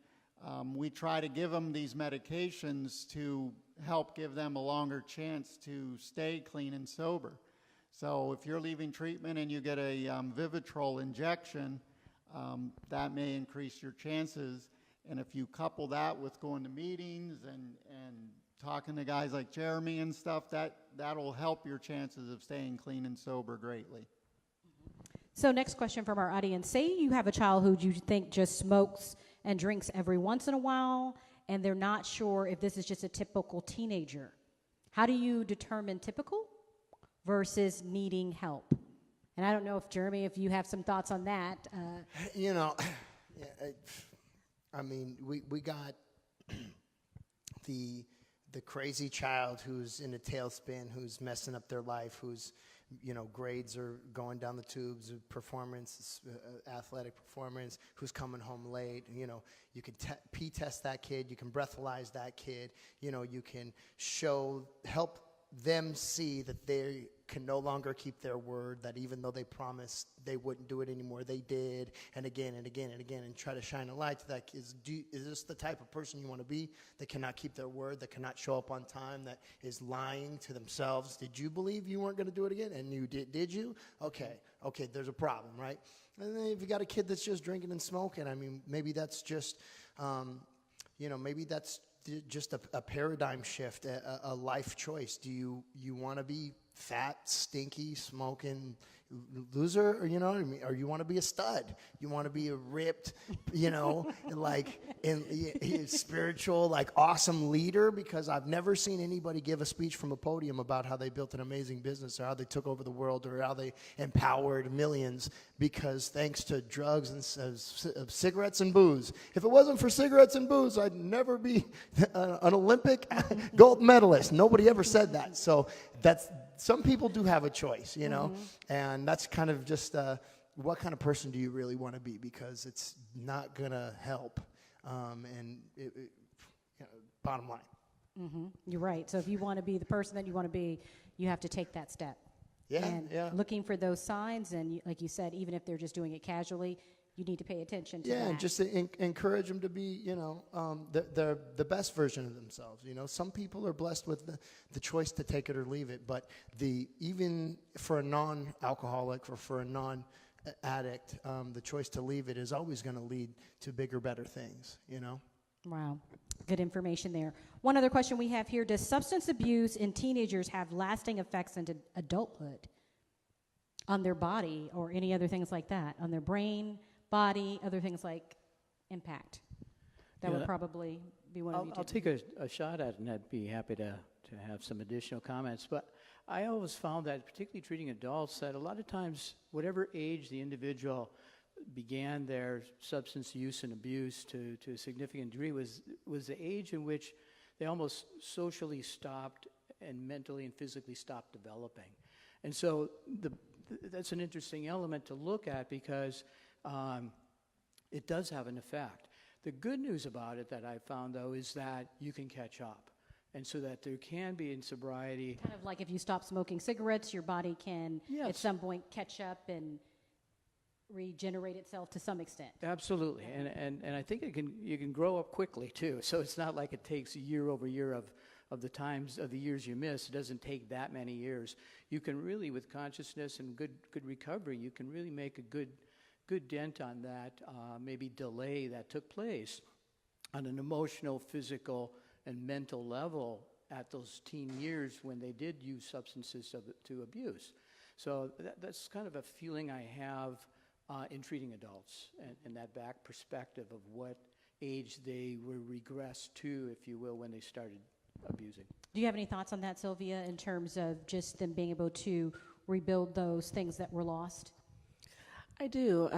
we try to give them these medications to help give them a longer chance to stay clean and sober. So if you're leaving treatment and you get a Vivitrol injection, that may increase your chances. And if you couple that with going to meetings and talking to guys like Jeremy and stuff, that'll help your chances of staying clean and sober greatly. So next question from our audience. Say you have a child who you think just smokes and drinks every once in a while, and they're not sure if this is just a typical teenager. How do you determine typical versus needing help? And I don't know if, Jeremy, if you have some thoughts on that. You know, I mean, we got the crazy child who's in a tailspin, who's messing up their life, who's grades are going down the tubes, performance, athletic performance, who's coming home late. You can pee test that kid, you can breathalyze that kid, you can help them see that they can no longer keep their word, that even though they promised they wouldn't do it anymore, they did, and again and again and again, and try to shine a light to that kid. Is this the type of person you want to be, that cannot keep their word, that cannot show up on time, that is lying to themselves? Did you believe you weren't going to do it again, and you did you? Okay, there's a problem, right? And then if you got a kid that's just drinking and smoking, maybe that's just, maybe that's just a paradigm shift, a life choice. Do you want to be fat, stinky, smoking loser, or or you want to be a stud? You want to be a ripped, spiritual, awesome leader? Because I've never seen anybody give a speech from a podium about how they built an amazing business, or how they took over the world, or how they empowered millions, because thanks to drugs and cigarettes and booze. If it wasn't for cigarettes and booze, I'd never be an Olympic gold medalist. Nobody ever said that. So some people do have a choice, and that's kind of just what kind of person do you really want to be, because it's not going to help. Bottom line. Mm-hmm. You're right. So if you want to be the person that you want to be, you have to take that step. Yeah. Looking for those signs, and like you said, even if they're just doing it casually, you need to pay attention to that. Yeah, and just to encourage them to be, the best version of themselves. Some people are blessed with the choice to take it or leave it, but even for a non-alcoholic or for a non-addict, the choice to leave it is always going to lead to bigger, better things. Wow, good information there. One other question we have here: does substance abuse in teenagers have lasting effects into adulthood on their body, or any other things like that, on their brain, body, other things like impact? That would probably be one of you. I'll take a shot at it, and I'd be happy to have some additional comments. But I always found that, particularly treating adults, that a lot of times, whatever age the individual began their substance use and abuse to a significant degree was the age in which they almost socially stopped and mentally and physically stopped developing. And so that's an interesting element to look at, because it does have an effect. The good news about it that I found, though, is that you can catch up. And so that there can be in sobriety. Kind of like if you stop smoking cigarettes, your body can at some point catch up and regenerate itself to some extent. Absolutely. And I think you can grow up quickly, too. So it's not like it takes year over year of the times of the years you miss. It doesn't take that many years. You can really, with consciousness and good recovery, you can really make a good dent on that maybe delay that took place on an emotional, physical, and mental level at those teen years when they did use substances to abuse. So that's kind of a feeling I have in treating adults, and that back perspective of what age they were regressed to, if you will, when they started abusing. Do you have any thoughts on that, Sylvia, in terms of just them being able to rebuild those things that were lost? I do.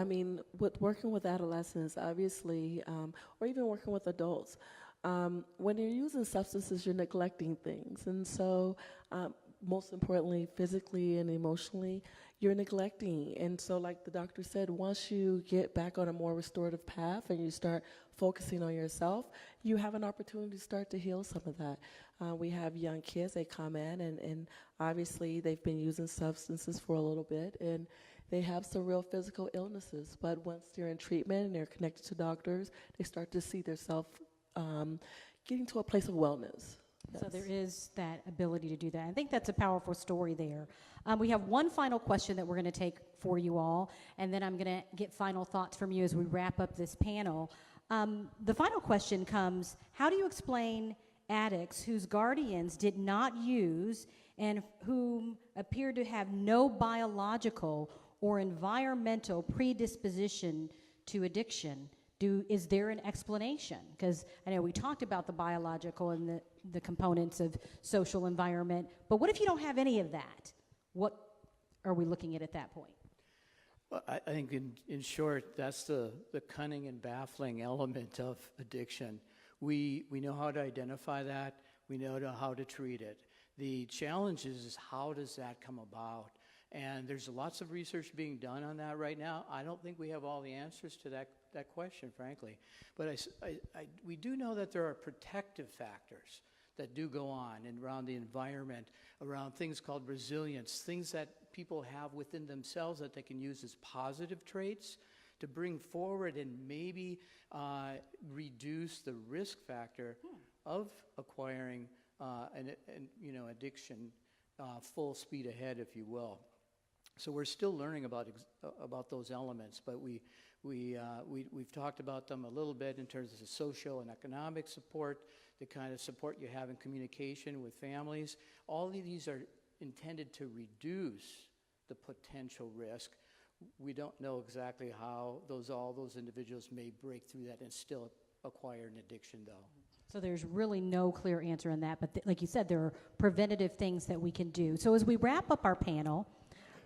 With working with adolescents, obviously, or even working with adults, when you're using substances, you're neglecting things. And so, most importantly, physically and emotionally, you're neglecting. And so, like the doctor said, once you get back on a more restorative path and you start focusing on yourself, you have an opportunity to start to heal some of that. We have young kids, they come in, and obviously they've been using substances for a little bit, and they have some real physical illnesses. But once they're in treatment and they're connected to doctors, they start to see themselves getting to a place of wellness. Yes. So there is that ability to do that. I think that's a powerful story there. We have one final question that we're going to take for you all, and then I'm going to get final thoughts from you as we wrap up this panel. The final question comes: how do you explain addicts whose guardians did not use and whom appear to have no biological or environmental predisposition to addiction? Is there an explanation? Because I know we talked about the biological and the components of social environment, but what if you don't have any of that? What are we looking at that point? Well, I think in short, that's the cunning and baffling element of addiction. We know how to identify that. We know how to treat it. The challenge is how does that come about? And there's lots of research being done on that right now. I don't think we have all the answers to that question, frankly. But we do know that there are protective factors that do go on and around the environment, around things called resilience, things that people have within themselves that they can use as positive traits to bring forward and maybe reduce the risk factor of acquiring addiction full speed ahead, if you will. So we're still learning about those elements, but we've talked about them a little bit in terms of the social and economic support, the kind of support you have in communication with families. All of these are intended to reduce the potential risk. We don't know exactly how all those individuals may break through that and still acquire an addiction, though. So there's really no clear answer on that, but like you said, there are preventative things that we can do. So as we wrap up our panel,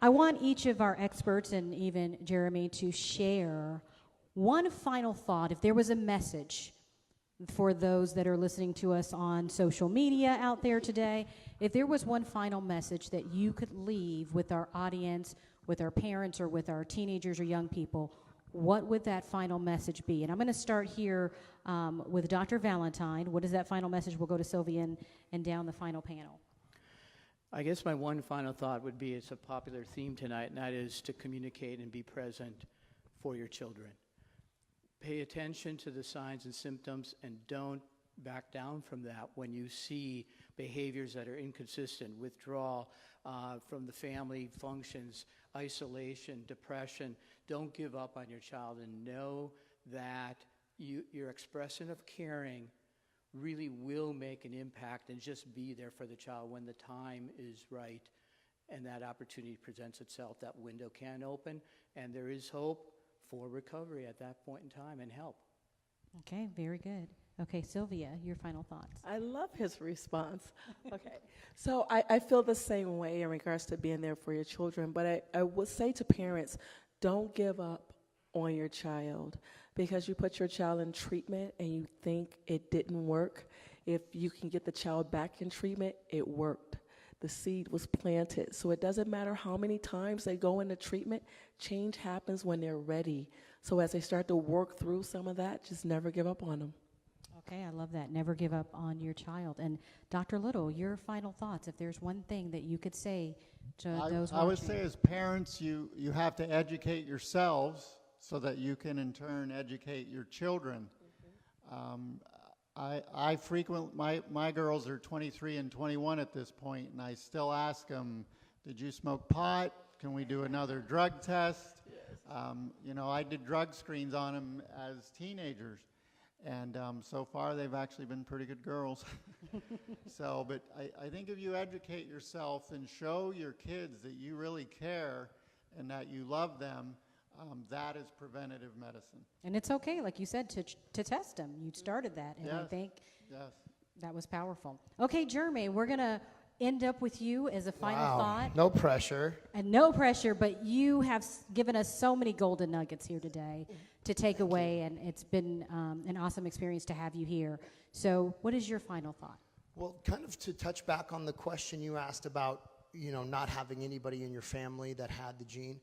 I want each of our experts and even Jeremy to share one final thought. If there was a message for those that are listening to us on social media out there today, if there was one final message that you could leave with our audience, with our parents, or with our teenagers or young people, what would that final message be? And I'm going to start here with Dr. Valentine. What is that final message? We'll go to Sylvia and down the final panel. I guess my one final thought would be, it's a popular theme tonight, and that is to communicate and be present for your children. Pay attention to the signs and symptoms and don't back down from that when you see behaviors that are inconsistent, withdrawal from the family functions, isolation, depression. Don't give up on your child, and know that your expression of caring really will make an impact, and just be there for the child when the time is right and that opportunity presents itself. That window can open, and there is hope for recovery at that point in time and help. Okay, very good. Okay, Sylvia, your final thoughts. I love his response. Okay, so I feel the same way in regards to being there for your children, but I would say to parents, don't give up on your child. Because you put your child in treatment and you think it didn't work, if you can get the child back in treatment, it worked. The seed was planted. So it doesn't matter how many times they go into treatment, change happens when they're ready. So as they start to work through some of that, just never give up on them. Okay, I love that. Never give up on your child. And Dr. Little, your final thoughts, if there's one thing that you could say to those watching. I would say, as parents, you have to educate yourselves so that you can in turn educate your children. I frequently, my girls are 23 and 21 at this point, and I still ask them, did you smoke pot? Can we do another drug test? I did drug screens on them as teenagers, and so far they've actually been pretty good girls. But I think if you educate yourself and show your kids that you really care and that you love them, that is preventative medicine. And it's okay, like you said, to test them. You started that, and I think that was powerful. Okay, Jeremy, we're going to end up with you as a final thought. No pressure. And no pressure, but you have given us so many golden nuggets here today to take away, and it's been an awesome experience to have you here. So what is your final thought? Well, kind of to touch back on the question you asked about, not having anybody in your family that had the gene.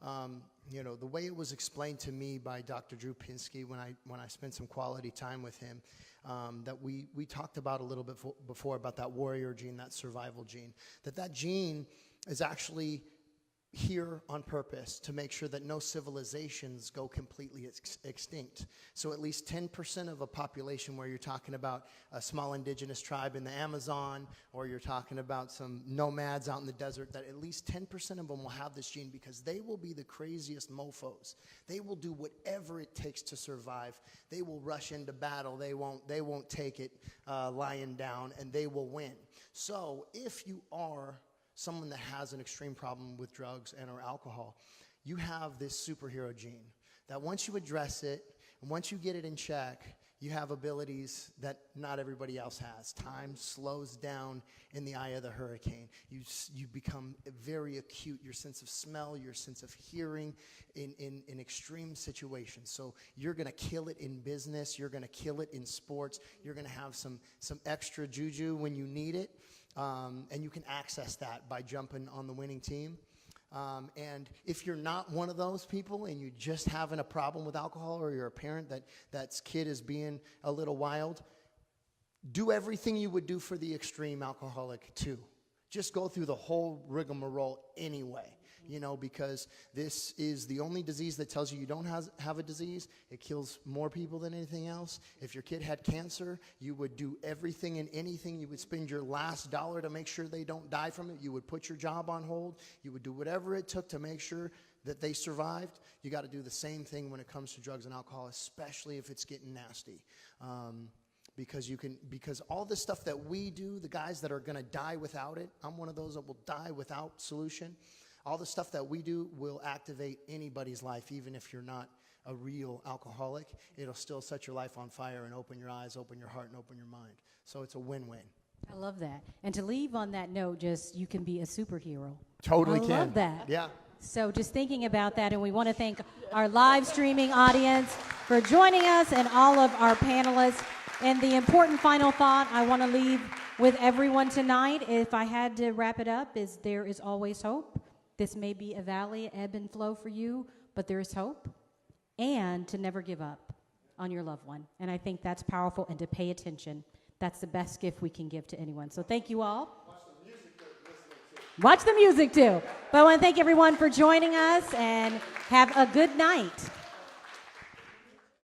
The way it was explained to me by Dr. Drew Pinsky when I spent some quality time with him, that we talked about a little bit before about that warrior gene, that survival gene, that gene is actually here on purpose to make sure that no civilizations go completely extinct. So at least 10% of a population, where you're talking about a small indigenous tribe in the Amazon, or you're talking about some nomads out in the desert, that at least 10% of them will have this gene, because they will be the craziest mofos. They will do whatever it takes to survive. They will rush into battle. They won't take it lying down, and they will win. So if you are someone that has an extreme problem with drugs and or alcohol, you have this superhero gene that once you address it, and once you get it in check, you have abilities that not everybody else has. Time slows down in the eye of the hurricane. You become very acute, your sense of smell, your sense of hearing in extreme situations. So you're going to kill it in business. You're going to kill it in sports. You're going to have some extra juju when you need it. And you can access that by jumping on the winning team. And if you're not one of those people and you just having a problem with alcohol, or you're a parent that's kid is being a little wild, do everything you would do for the extreme alcoholic too. Just go through the whole rigmarole anyway, because this is the only disease that tells you don't have a disease. It kills more people than anything else. If your kid had cancer, you would do everything and anything. You would spend your last dollar to make sure they don't die from it. You would put your job on hold. You would do whatever it took to make sure that they survived. You got to do the same thing when it comes to drugs and alcohol, especially if it's getting nasty. Because all the stuff that we do, the guys that are going to die without it, I'm one of those that will die without solution. All the stuff that we do will activate anybody's life, even if you're not a real alcoholic. It'll still set your life on fire and open your eyes, open your heart, and open your mind. So it's a win-win. I love that. And to leave on that note, just you can be a superhero. Totally I love that. Yeah. So just thinking about that, and we want to thank our live streaming audience for joining us and all of our panelists. And the important final thought I want to leave with everyone tonight, if I had to wrap it up, is there is always hope. This may be a valley, ebb and flow for you, but there is hope. And to never give up on your loved one. And I think that's powerful, and to pay attention. That's the best gift we can give to anyone. So thank you all. Watch the music too. But I want to thank everyone for joining us, and have a good night.